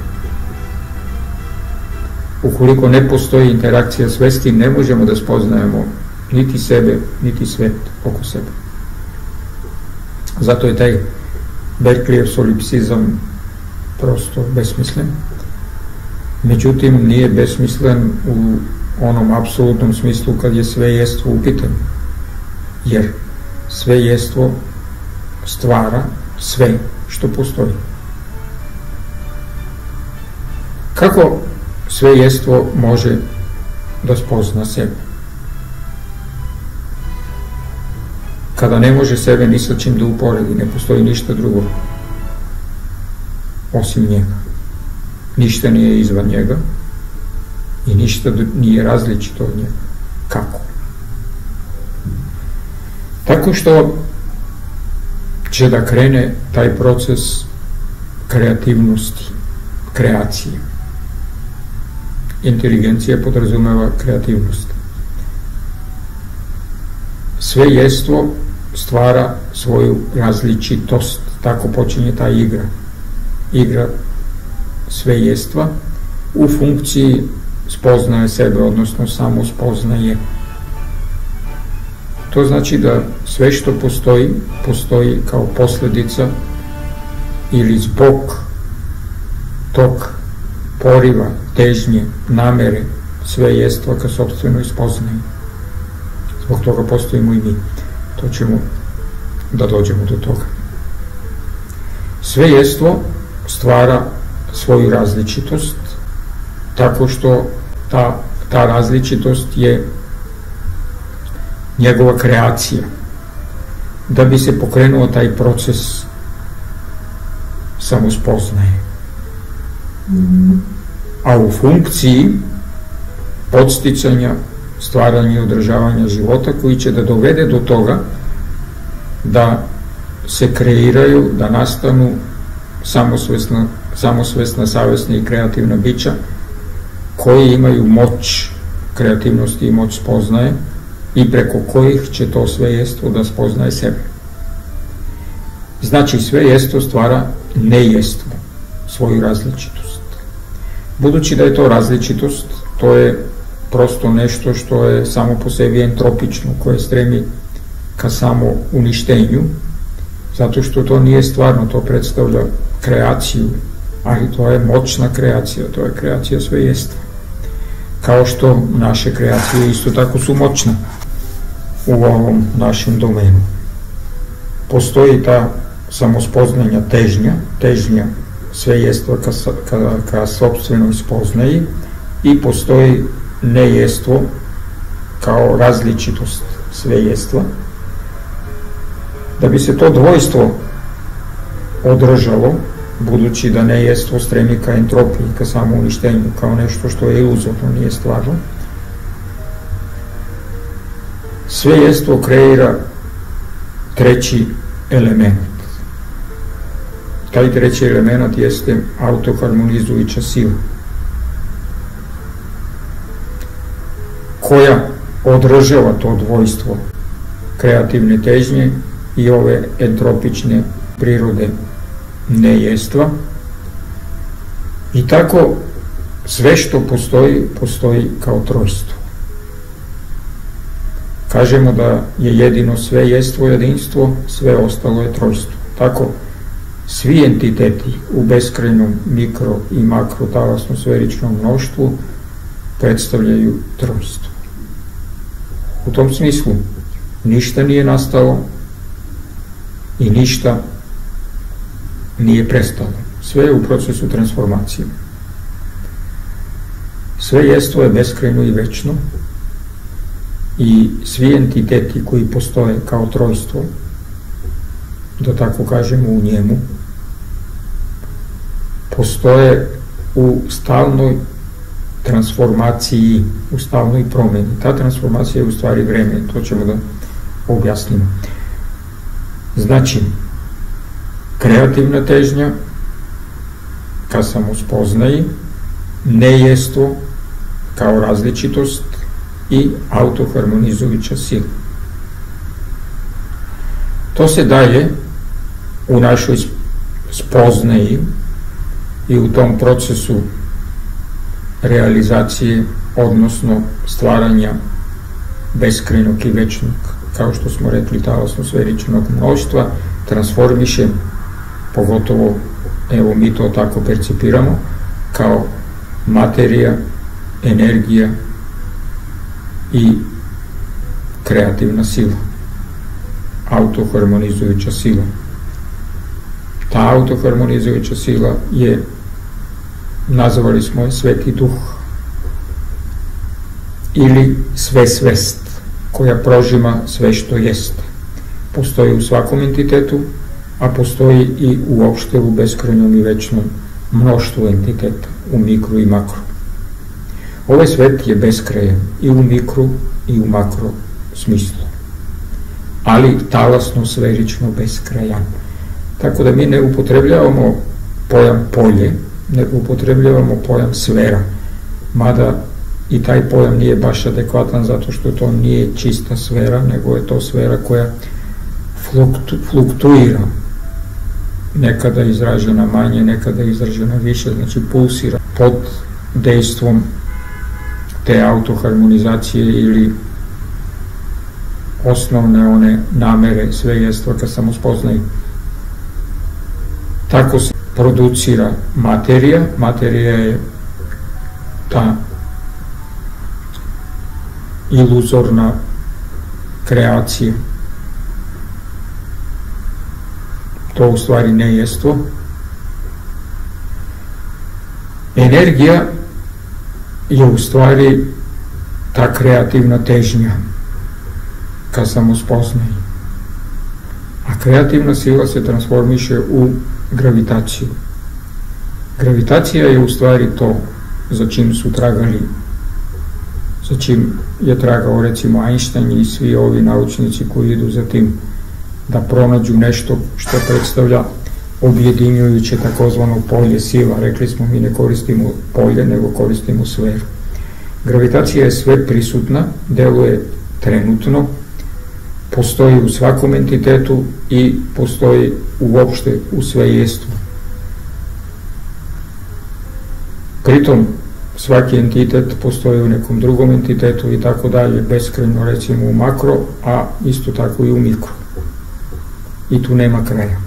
Ukoliko ne postoji interakcija svesti, ne možemo da spoznajemo niti sebe, niti svet oko sebe. Zato je taj Berkeleyev solipsizam prosto besmislen. Međutim, nije besmislen u onom apsolutnom smislu kad je svejestvo u pitanju. Jer svejestvo stvara sve što postoji. Kako svejestvo može da spozna sebe? Kada ne može sebe ni sa čim da uporedi, ne postoji ništa drugo osim njega. Ništa nije izvan njega i ništa nije različito od njega. Kako? Tako što će da krene taj proces kreativnosti, kreacije. Inteligencija podrazumeva kreativnost. Svejestvo stvara svoju različitost. Tako počinje ta igra. Igra svejestva u funkciji spoznaje sebe, odnosno samo spoznaje. To znači da sve što postoji, postoji kao posljedica ili zbog tog poriva, težnje, namere svejestva ka sopstvenoj spoznaji. Zbog toga postojimo i mi. To ćemo da dođemo do toga. Svejestvo stvara svoju različitost tako što ta različitost je njegova kreacija. Da bi se pokrenuo taj proces samospoznaje. A u funkciji podsticanja, stvaranja i održavanja života koji će da dovede do toga da se kreiraju, da nastanu samosvesna, savesna i kreativna bića koji imaju moć kreativnosti i moć spoznaje i preko kojih će to svejestvo da spoznaje sebe. Znači, svejestvo stvara nejestvo, svoju različitost. Budući da je to različitost, to je prosto nešto što je samo po sebi entropično, koje stremi ka samo uništenju, zato što to nije stvarno, to predstavlja kreaciju, ali to je moćna kreacija, to je kreacija svejestva. Kao što naše kreacije isto tako su moćne u ovom našem domenu. Postoji ta samospoznanja težnja svejestva ka sopstvenoj spoznaji, i postoji nejestvo kao različitost svejestva. Da bi se to dvojstvo održalo, budući da nejestvo stremi ka entropiji, ka samouništenju, kao nešto što je iluzorno, nije stvarno, svejestvo kreira treći element. Taj treći element jeste autoharmonizujuća sila, koja održava to dvojstvo kreativne težnje i ove entropične prirode nejestva. I tako sve što postoji kao trojstvo. Kažemo da je jedino sve jestvo jedinstvo, sve ostalo je trojstvo. Tako svi entiteti u beskrajnom mikro i makro talasno-sferičnom mnoštvu predstavljaju trojstvo. U tom smislu ništa nije nastalo i ništa nije prestalo. Sve je u procesu transformacije. Sve jestvo je beskrajno i večno, i svi entiteti koji postoje kao trojstvo, da tako kažemo, u njemu, postoje u stalnoj transformaciji, u stalnoj promeni. Ta transformacija je u stvari vreme, to ćemo da objasnimo. Znači, kreativna težnja ka samospoznaji, nejestvo kao različitost i autoharmonizujuća sila. To se daje u našoj spoznaji i u tom procesu realizacije, odnosno stvaranja beskrajnog i večnog, kao što smo rekli, talasno-sferičnog mnoštva, transformiše, pogotovo, evo mi to tako percipiramo, kao materija, energija i kreativna sila, autoharmonizujuća sila. Ta autoharmonizujuća sila je, nazvali smo je, Sveti Duh ili sve svest, koja prožima sve što jeste. Postoji u svakom entitetu, a postoji i uopšte u beskrajnom i večnom mnoštvu entiteta, u mikru i makru. Ovaj svet je beskrajan i u mikru i u makro smislu, ali talasno-sferično beskrajan. Tako da mi ne upotrebljavamo pojam polje, nego upotrebljavamo pojam sfera, mada i taj pojam nije baš adekvatan, zato što to nije čista sfera, nego je to sfera koja fluktuira, nekada izražena manje, nekada izražena više, znači pulsira pod dejstvom te autoharmonizacije ili osnovne one namere svejestva ka samospoznaju. Tako se producira materija. Materija je ta iluzorna kreacija. To u stvari nejestvo. Energija je u stvari ta kreativna težnja ka samospoznaju. A kreativna sila se transformiše u gravitaciju. Gravitacija je u stvari to za čim su tragali, za čim je tragao recimo Einstein i svi ovi naučnici koji idu za tim da pronađu nešto što predstavlja objedinjujuće takozvano polje sila. Rekli smo, mi ne koristimo polje, nego koristimo sferu. Gravitacija je sve prisutna, deluje trenutno, postoji u svakom entitetu i postoji uopšte u svejestvu. Pritom svaki entitet postoji u nekom drugom entitetu i tako dalje, beskrajno recimo u makro, a isto tako i u mikro. I tu nema kraja.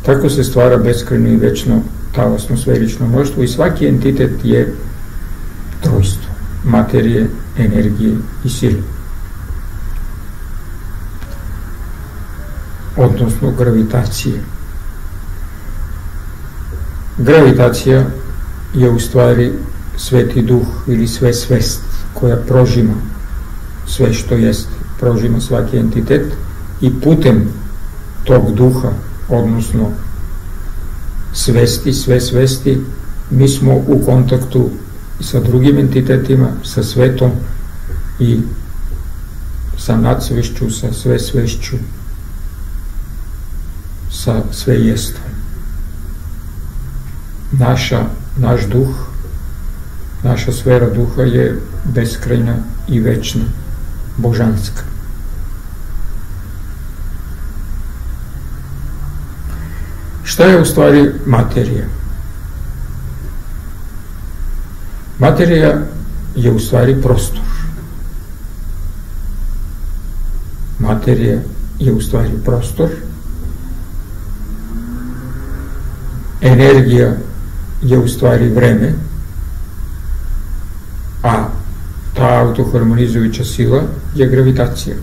Tako se stvara beskrajno i večno talasno-sferično mnoštvo i svaki entitet je trojstvo materije, energije i sile. odnosno gravitacije. Gravitacija je u stvari sveti duh ili sve svest koja prožima sve što jest, prožima svaki entitet i putem tog duha, odnosno svesti, sve svesti, mi smo u kontaktu sa drugim entitetima, sa svetom i sa nadsvešću, sa sve svešću, sa sve jestvom. Naš duh, naša sfera duha je beskrajna i večna, božanska. Šta je u stvari materija? Materija je u stvari prostor. Materija je u stvari prostor. Energija je u stvari vreme, a ta autoharmonizujuća sila je gravitacija.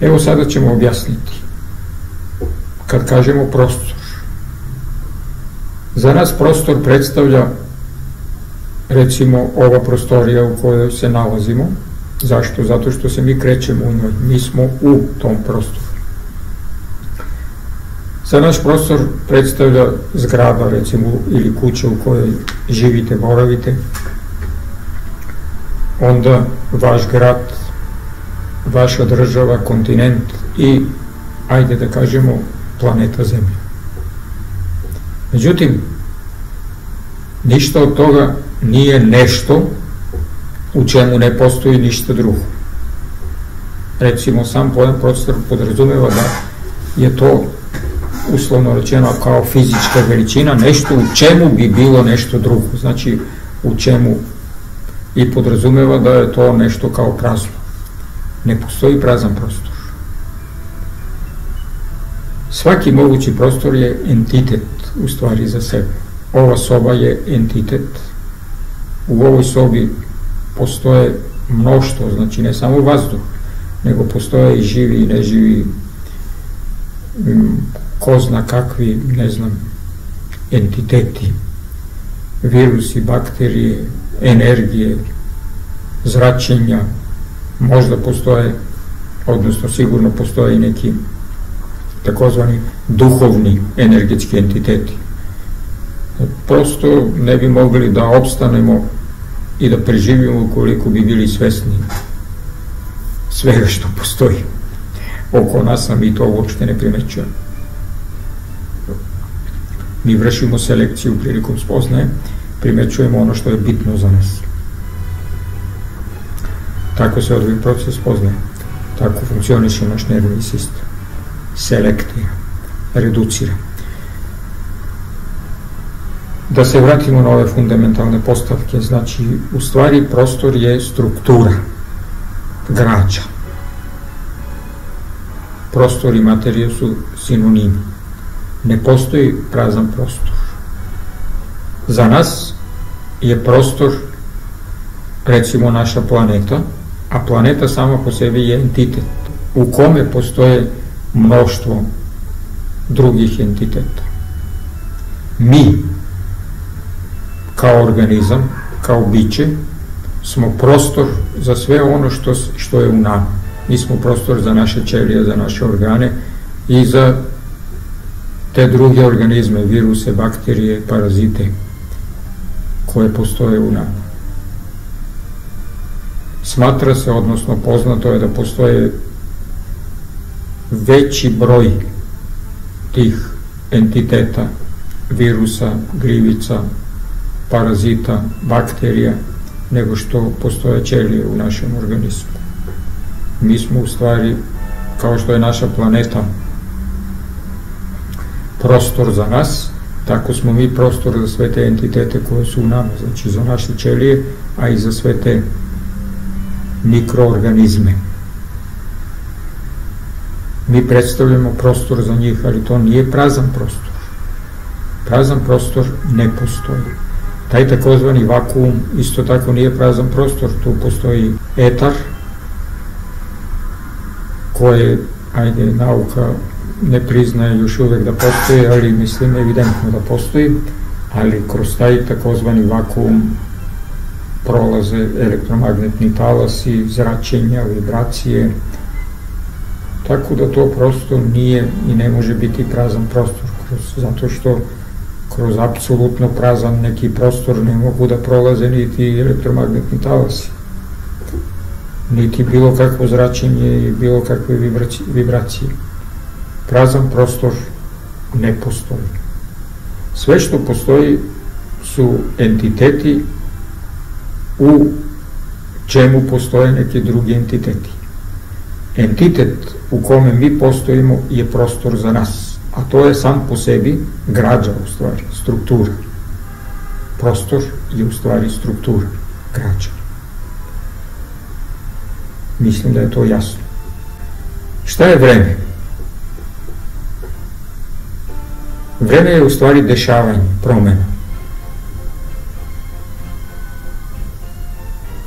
Evo sada ćemo objasniti. Kad kažemo prostor, za nas prostor predstavlja recimo ova prostorija u kojoj se nalazimo. Zašto? Zato što se mi krećemo u njoj. Mi smo u tom prostoru. Za naš prostor predstavlja zgrada, recimo, ili kuća u kojoj živite, boravite. Onda vaš grad, vaša država, kontinent i, ajde da kažemo, planeta Zemlja. Međutim, ništa od toga nije nešto u čemu ne postoji ništa drugo. Recimo, sam pojam prostor podrazumeva da je to, uslovno rečeno, kao fizička veličina, nešto u čemu bi bilo nešto drugo. Znači, u čemu, i podrazumeva da je to nešto kao prazno. Ne postoji prazan prostor. Svaki mogući prostor je entitet, u stvari, za sebe. Ova soba je entitet. U ovoj sobi postoje mnoštvo, znači ne samo vazduh, nego postoje i živi i neživi, ko zna kakvi, ne znam, entiteti, virusi, bakterije, energije, zračenja, možda postoje, odnosno sigurno postoje i neki takozvani duhovni energetski entiteti. Prosto ne bi mogli da opstanemo i da preživimo ukoliko bi bili svesni svega što postoji oko nas, a mi to uopšte ne primećujemo. Mi vršimo selekciju prilikom spoznaje, primećujemo ono što je bitno za nas. Tako se odvija proces spoznaje. Tako funkcioniše naš nervni sistem. Selektira, reducira. Da se vratimo na ove fundamentalne postavke, znači, u stvari prostor je struktura, građa. Prostor i materija su sinonimi. Ne postoji prazan prostor. Za nas je prostor, recimo, naša planeta, a planeta sama po sebi je entitet, u kome postoje mnoštvo drugih entiteta. Mi, kao organizam, kao biće, smo prostor za sve ono što je u nama. Mi smo prostor za naše ćelije, za naše organe i za te druge organizme, viruse, bakterije, parazite koje postoje u nama. Smatra se, odnosno poznato je da postoje veći broj tih entiteta, virusa, gljivica, parazita, bakterija, nego što postoje ćelije u našem organizmu. Mi smo u stvari, kao što je naša planeta prostor za nas, tako smo mi prostor za sve te entitete koje su u nama, znači za naše ćelije, a i za sve te mikroorganizme. Mi predstavljamo prostor za njih, ali to nije prazan prostor. Prazan prostor ne postoji. Taj takozvani vakuum isto tako nije prazan prostor, tu postoji etar, koje ajde, nauka ne priznaje još uvek da postoji, ali mislim evidentno da postoji, ali kroz taj takozvani vakuum prolaze elektromagnetni talasi, zračenja, vibracije, tako da to prosto nije i ne može biti prazan prostor, zato što kroz apsolutno prazan neki prostor ne mogu da prolaze niti elektromagnetni talasi, niti bilo kakvo zračenje i bilo kakve vibracije. Prazan prostor ne postoji. Sve što postoji su entiteti u čemu postoje neki drugi entiteti. Entitet u kome mi postojimo je prostor za nas, a to je sam po sebi građa, u stvari, struktura. Prostor je u stvari struktura, građa. Mislim da je to jasno. Šta je vreme? Vreme je u stvari dešavanje, promena.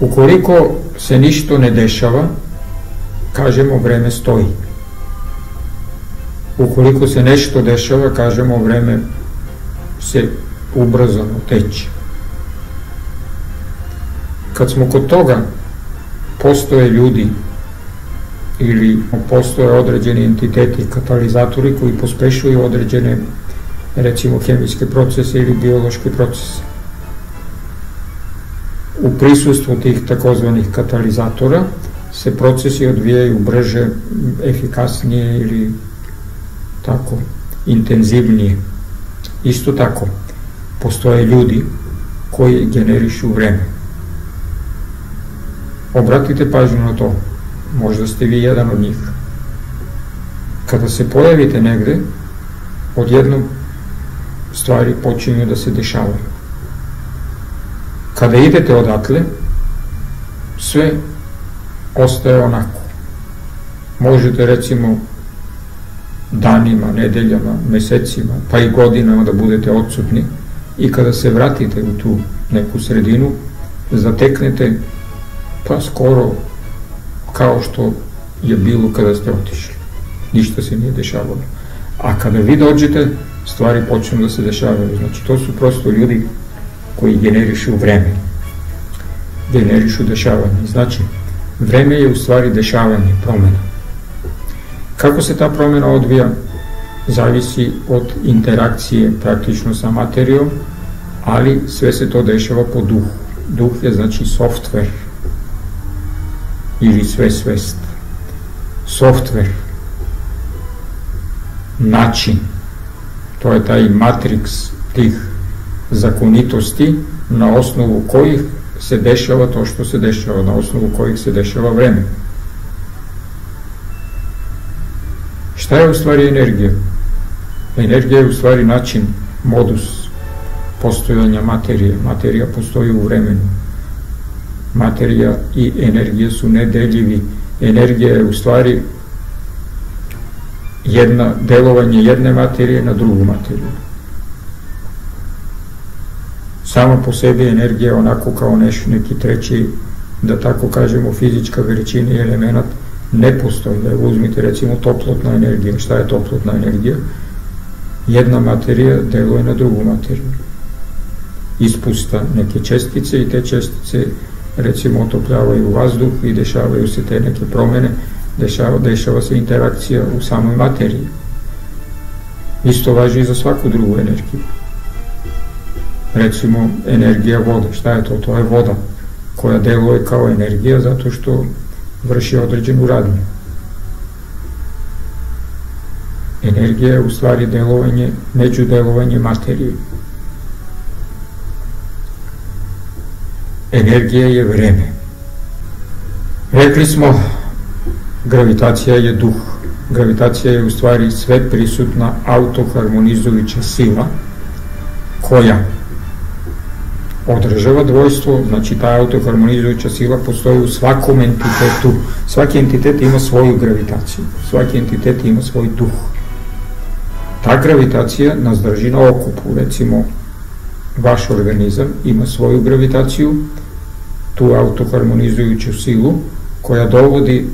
Ukoliko se ništa ne dešava, kažemo vreme stoji. Ukoliko se nešto dešava, kažemo vreme se ubrzano teče. Kad smo kod toga, postoje ljudi ili postoje određeni entiteti, katalizatori koji pospešuju određene, recimo, hemijske procese ili biološke procese. U prisustvu tih takozvanih katalizatora se procesi odvijaju brže, efikasnije ili tako, intenzivnije. Isto tako, postoje ljudi koji generišu vreme. Obratite pažnju na to, možda ste vi jedan od njih. Kada se pojavite negde, odjednom stvari počinju da se dešavaju. Kada idete odatle, sve ostaje onako. Možete, recimo, danima, nedeljama, mesecima, pa i godinama da budete odsutni i kada se vratite u tu neku sredinu, zateknete pa skoro kao što je bilo kada ste otišli. Ništa se nije dešavalo. A kada vi dođete, stvari počnu da se dešavaju. Znači, to su prosto ljudi koji generišu vreme. Generišu dešavanje. Znači, vreme je u stvari dešavanje, promena. Kako se ta promena odvija, zavisi od interakcije praktično sa materijom, ali sve se to dešava po duhu. Duh je, znači, softver ili sve svest. Softver, način, to je taj matriks tih zakonitosti na osnovu kojih se dešava to što se dešava, na osnovu kojih se dešava vreme. Šta je u stvari energija? Energija je u stvari način, modus postojanja materije. Materija postoji u vremenu. Materija i energija su nedeljivi. Energija je u stvari delovanje jedne materije na drugu materiju. Samo po sebi energija onako kao neki treći, da tako kažemo, fizička veličina i element ne postoji. Uzmite, recimo, toplotna energija. Šta je toplotna energija? Jedna materija deluje na drugu materiju. Ispusta neke čestice i te čestice, recimo, otopljavaju vazduh i dešavaju se te neke promene, dešava se interakcija u samoj materiji. Isto važi i za svaku drugu energiju. Recimo, energija vode. Šta je to? To je voda koja deluje kao energija zato što vrši određenu radnju. Energija je u stvari međudelovanje materije. Energija je vreme. Rekli smo, gravitacija je duh. Gravitacija je u stvari sve prisutna autoharmonizujuća sila koja održava dvojstvo. Znači, ta autoharmonizujuća sila postoji u svakom entitetu. Svaki entitet ima svoju gravitaciju, svaki entitet ima svoj duh. Ta gravitacija nas drži na okupu. Recimo, vaš organizam ima svoju gravitaciju, tu autoharmonizujuću silu koja dovodi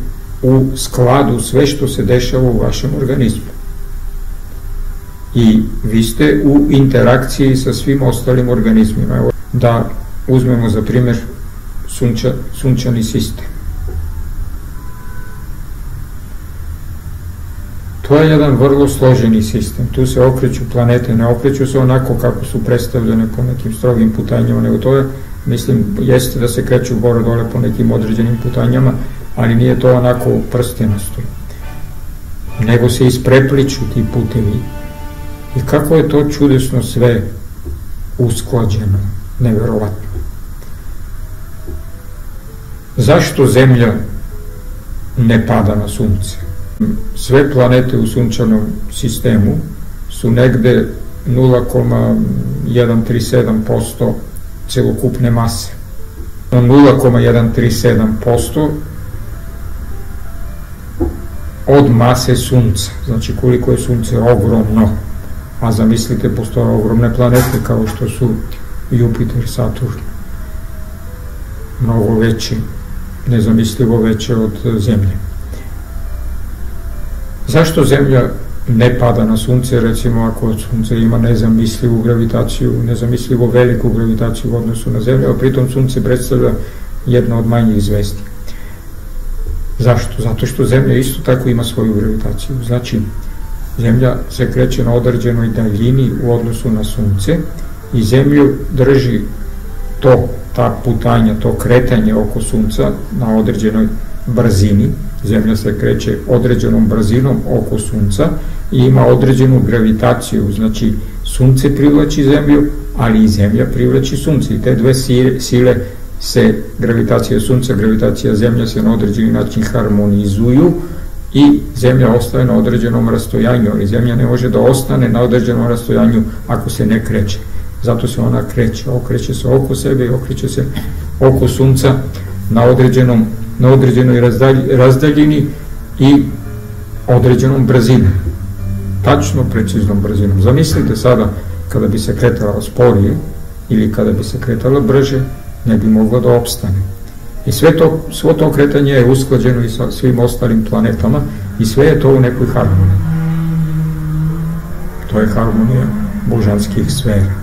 u skladu sve što se dešava u vašem organizmu. I vi ste u interakciji sa svim ostalim organizmima. Evo, da uzmemo za primjer sunčani sistem. To je jedan vrlo složeni sistem. Tu se okreću planete, ne okreću se onako kako su predstavljene po nekim strogim putanjama, nego to je, mislim, jeste da se kreću gore dole po nekim određenim putanjama, ali nije to onako prstenasto. Nego se isprepliču ti putevi. I kako je to čudesno sve usklađeno, neverovatno. Zašto Zemlja ne pada na Sunce? Sve planete u sunčanom sistemu su negde 0,137% celokupne mase. 0,137% od mase Sunca. Znači koliko je Sunce ogromno. A zamislite, postoje ogromne planete kao što su Jupiter, Saturn. Mnogo veće, nezamislivo veće od Zemlje. Zašto Zemlja ne pada na Sunce, recimo ako Sunce ima nezamislivu gravitaciju, nezamislivo veliku gravitaciju u odnosu na Zemlju, a pritom Sunce predstavlja jedna od manjih zvezdi. Zašto? Zato što Zemlja isto tako ima svoju gravitaciju. Znači, Zemlja se kreće na određenoj daljini u odnosu na Sunce i Zemlju drži ta putanja, to kretanje oko Sunca na određenoj brzini. Zemlja se kreće određenom brzinom oko Sunca i ima određenu gravitaciju, znači Sunce privlači Zemlju, ali i Zemlja privlači Sunce. I te dve sile se, gravitacija Sunca, gravitacija Zemlja, se na određeni način harmonizuju i Zemlja ostaje na određenom rastojanju, ali Zemlja ne može da ostane na određenom rastojanju ako se ne kreće. Zato se ona kreće, okreće se oko sebe i okreće se oko Sunca na određenoj razdaljini i određenom brzinom. Tačno, preciznom brzinom. Zamislite sada kada bi se kretala sporije ili kada bi se kretala brže, ne bi mogla da opstane. I svo to kretanje je usklađeno i sa svim ostalim planetama i sve je to u nekoj harmoniji. To je harmonija božanskih sfera.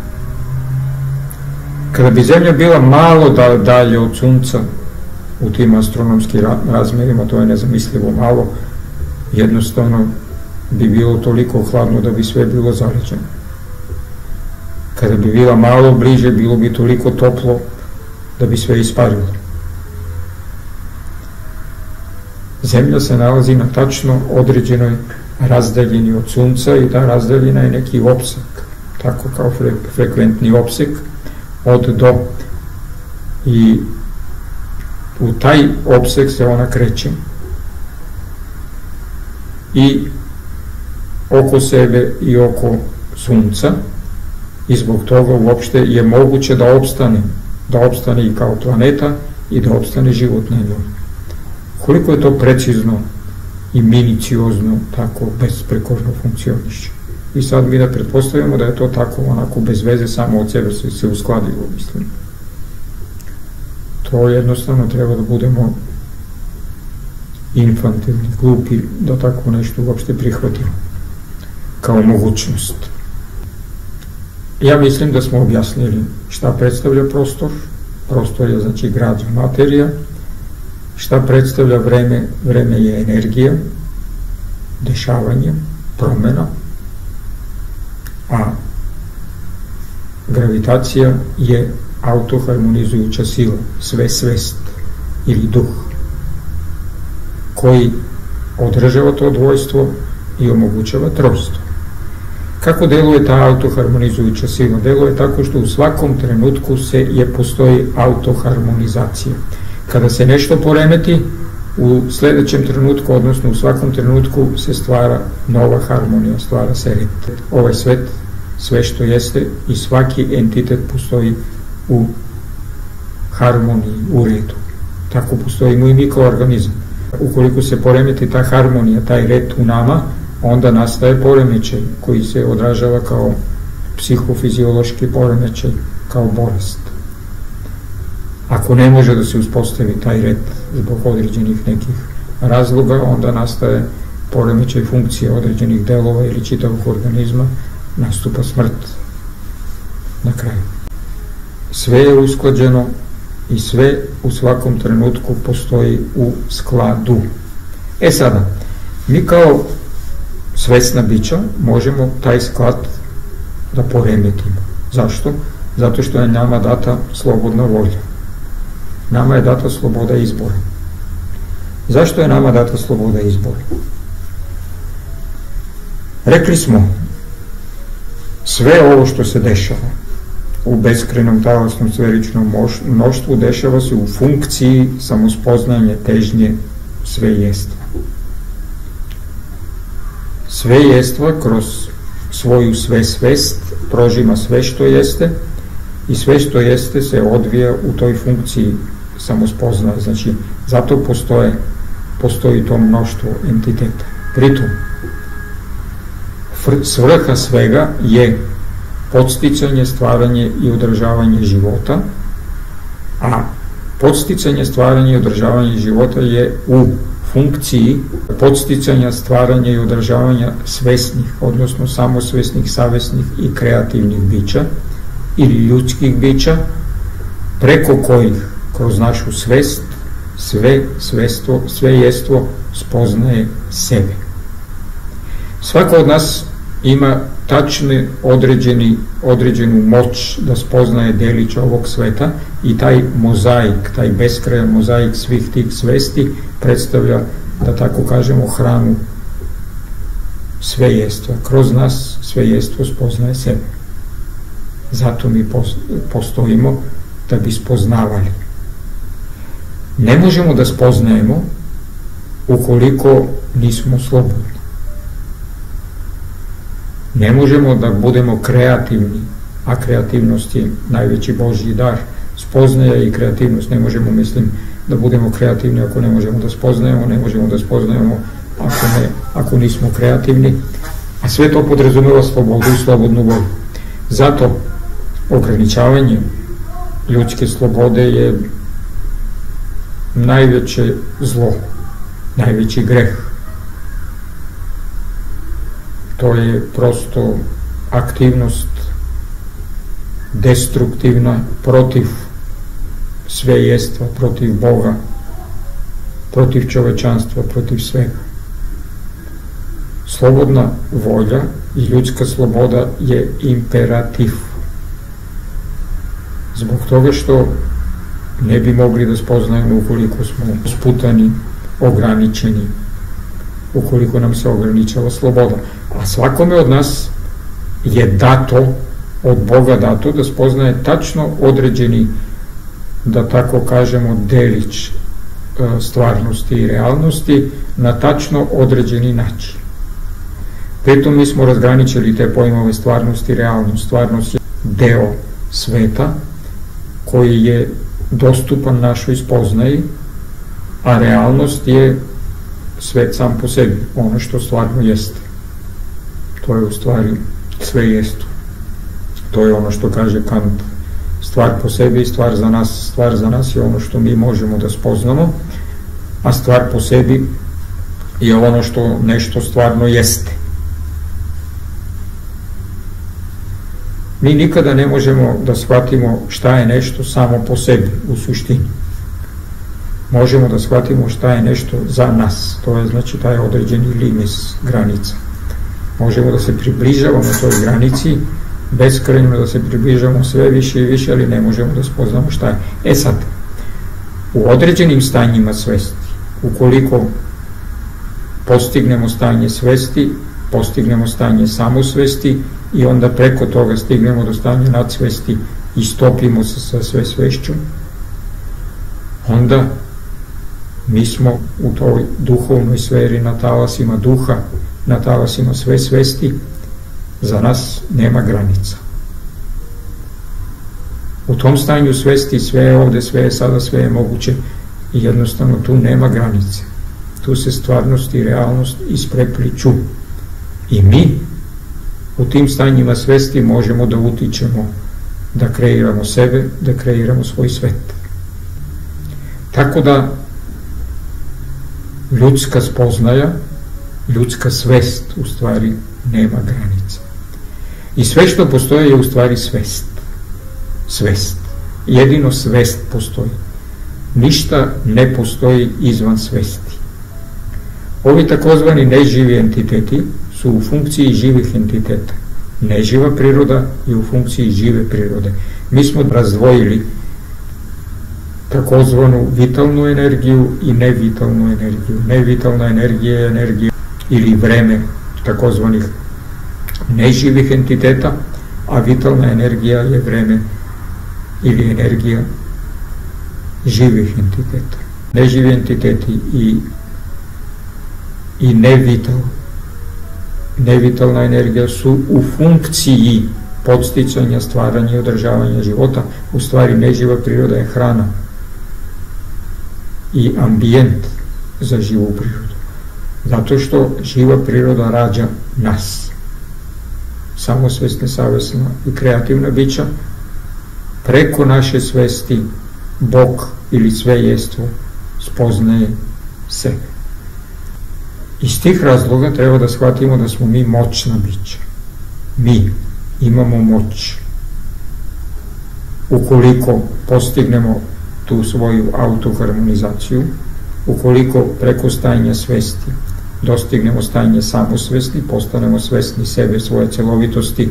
Kada bi Zemlja bila malo dalje od Sunca u tim astronomskim razmerima, to je nezamislivo malo, jednostavno bi bilo toliko hladno da bi sve bilo zaleđeno. Kada bi bila malo bliže, bilo bi toliko toplo da bi sve isparilo. Zemlja se nalazi na tačno određenoj razdaljini od Sunca i ta razdaljina je neki opsek, tako kao frekventni opsek od do. I u taj opsek se ona kreće i oko sebe i oko Sunca i zbog toga uopšte je moguće da opstane i kao planeta i da opstane život na njoj. Koliko je to precizno i miniciozno tako besprekorno funkcioniše. I sad mi da pretpostavimo da je to tako onako bez veze, samo od sebe se uskladilo, mislim. To jednostavno treba da budemo infantilni, glupi, da tako nešto uopšte prihvatimo kao mogućnost. Ja mislim da smo objasnili šta predstavlja prostor. Prostor je znači grad, materija. Šta predstavlja vreme? Vreme je energija, dešavanje, promena, a gravitacija je autoharmonizujuća sila, svest ili duh, koji održava to dvojstvo i omogućava trojstvo. Kako deluje ta autoharmonizujuća sila? Deluje tako što u svakom trenutku postoji autoharmonizacija. Kada se nešto poremeti, u sledećem trenutku, odnosno u svakom trenutku se stvara nova harmonija, stvara se red. Ovaj svet, sve što jeste i svaki entitet postoji u harmoniji, u redu. Tako postojimo i mikroorganizam. Ukoliko se poremeti ta harmonija, taj red u nama, onda nastaje poremećaj koji se odražava kao psihofiziološki poremećaj, kao bolest. Ako ne može da se uspostavi taj red zbog određenih nekih razloga, onda nastaje poremećaj funkcije određenih delova ili čitavog organizma, nastupa smrt na kraju. Sve je usklađeno i sve u svakom trenutku postoji u skladu. Sada, mi kao svesna bića možemo taj sklad da poremetimo. Zašto? Zato što je nama data slobodna volja. Nama je data sloboda izbora. Zašto je nama data sloboda izbora? Rekli smo, sve ovo što se dešava u beskrajnom talasnom sferičnom mnoštvu dešava se u funkciji samospoznanja, težnje svejestva. Svejestva kroz svoju svest prožima sve što jeste i sve što jeste se odvija u toj funkciji samospoznaje. Znači, zato postoji to mnoštvo entiteta. Pritom, svrha svega je podsticanje, stvaranje i održavanje života, a podsticanje, stvaranje i održavanje života je u funkciji podsticanja, stvaranja i održavanja svesnih, odnosno samosvesnih, savesnih i kreativnih bića ili ljudskih bića, preko kojih kroz našu svest sve jestvo spoznaje sebe. Svako od nas ima tačne određenu moć da spoznaje delić ovog sveta i taj mozaik, taj beskrajan mozaik svih tih svesti predstavlja, da tako kažemo, hranu svejestva. Kroz nas svejestvo spoznaje sebe. Zato mi postojimo da bi spoznavali. Ne možemo da spoznajemo ukoliko nismo slobodni. Ne možemo da budemo kreativni, a kreativnost je najveći Božji dar. Spoznaja i kreativnost, ne možemo, mislim, da budemo kreativni ako ne možemo da spoznajemo, ne možemo da spoznajemo ako nismo kreativni, a sve to podrazumeva slobodu i slobodnu volju. Zato ograničavanje ljudske slobode je najveće zlo, najveći greh. To je prosto aktivnost destruktivna protiv svejestva, protiv Boga, protiv čovečanstva, protiv svega. Slobodna volja i ljudska sloboda je imperativ. Zbog toga što ne bi mogli da spoznajemo ukoliko smo sputani, ograničeni, ukoliko nam se ograničava sloboda. A svakome od nas je dato, od Boga dato, da spoznaje tačno određeni, da tako kažemo, delić stvarnosti i realnosti na tačno određeni način. Pritom mi smo razgraničili te pojmove stvarnost i realnost. Stvarnost je deo sveta koji je dostupan našoj spoznaji, a realnost je svet sam po sebi, ono što stvarno jeste. To je u stvari sve jesto. To je ono što kaže Kant, stvar po sebi i stvar za nas. Stvar za nas je ono što mi možemo da spoznamo, a stvar po sebi je ono što nešto stvarno jeste. Mi nikada ne možemo da shvatimo šta je nešto samo po sebi u suštini. Možemo da shvatimo šta je nešto za nas, to je znači taj određeni limis, granica. Možemo da se približavamo toj granici, beskrajno da se približavamo sve više i više, ali ne možemo da spoznamo šta je. Sad, u određenim stanjima svesti, ukoliko postignemo stanje svesti, postignemo stanje samosvesti i onda preko toga stignemo do stanja nadsvesti i stopimo se sa sve svešću, onda mi smo u toj duhovnoj sferi na talasima duha, na talasima sve svesti, za nas nema granica. U tom stanju svesti sve je ovde, sve je sada, sve je moguće i jednostavno tu nema granice. Tu se stvarnost i realnost isprepliću. I mi u tim stanjima svesti možemo da utičemo, da kreiramo sebe, da kreiramo svoj svet. Tako da Ljudska spoznaja, ljudska svest u stvari nema granice. I sve što postoji je u stvari svest. Svest. Jedino svest postoji. Ništa ne postoji izvan svesti. Ovi takozvani neživi entiteti su u funkciji živih entiteta. Neživa priroda je u funkciji žive prirode. Mi smo razdvojili takozvanu vitalnu energiju i nevitalnu energiju. Nevitalna energija je energija ili vreme takozvanih neživih entiteta, a vitalna energija je vreme ili energija živih entiteta. Neživi entiteti i nevitalna energija su u funkciji podsticanja, stvaranja i održavanja života. U stvari neživa priroda je hrana i ambijent za živu prirodu. Zato što živa priroda rađa nas. Samosvesna, savesna i kreativna bića. Preko naše svesti Bog ili svejestvo spoznaje sebe. Iz tih razloga treba da shvatimo da smo mi moćna bića. Mi imamo moć. Ukoliko postignemo tu svoju autoharmonizaciju, ukoliko preko stajanja svesti dostignemo stajanje samosvesti, postanemo svesni sebe, svoje celovitosti,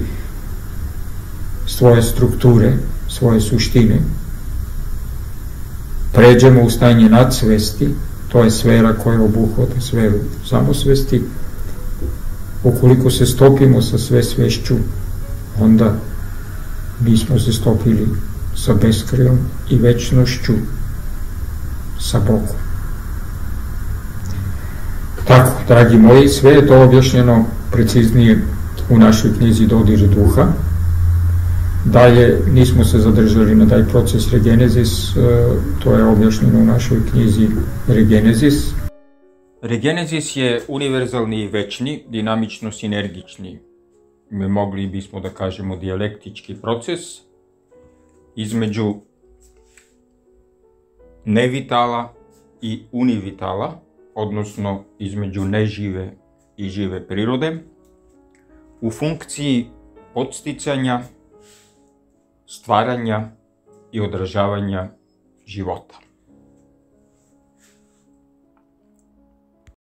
svoje strukture, svoje suštine, pređemo u stajanje nadsvesti, to je sfera koja obuhvata sferu samosvesti. Ukoliko se stopimo sa sve svešću, onda mi smo se stopili sa beskrajom i večnošću, sa Bogom. Tako, dragi moji, sve je to objašnjeno preciznije u našoj knjizi Dodir duha. Dalje nismo se zadržali na taj proces regenezis, to je objašnjeno u našoj knjizi Regenezis. Regenezis je univerzalni i večni, dinamično sinergični, mogli bismo da kažemo dijalektički proces između nevitala i univitala, odnosno između nežive i žive prirode, u funkciji podsticanja, stvaranja i održavanja života.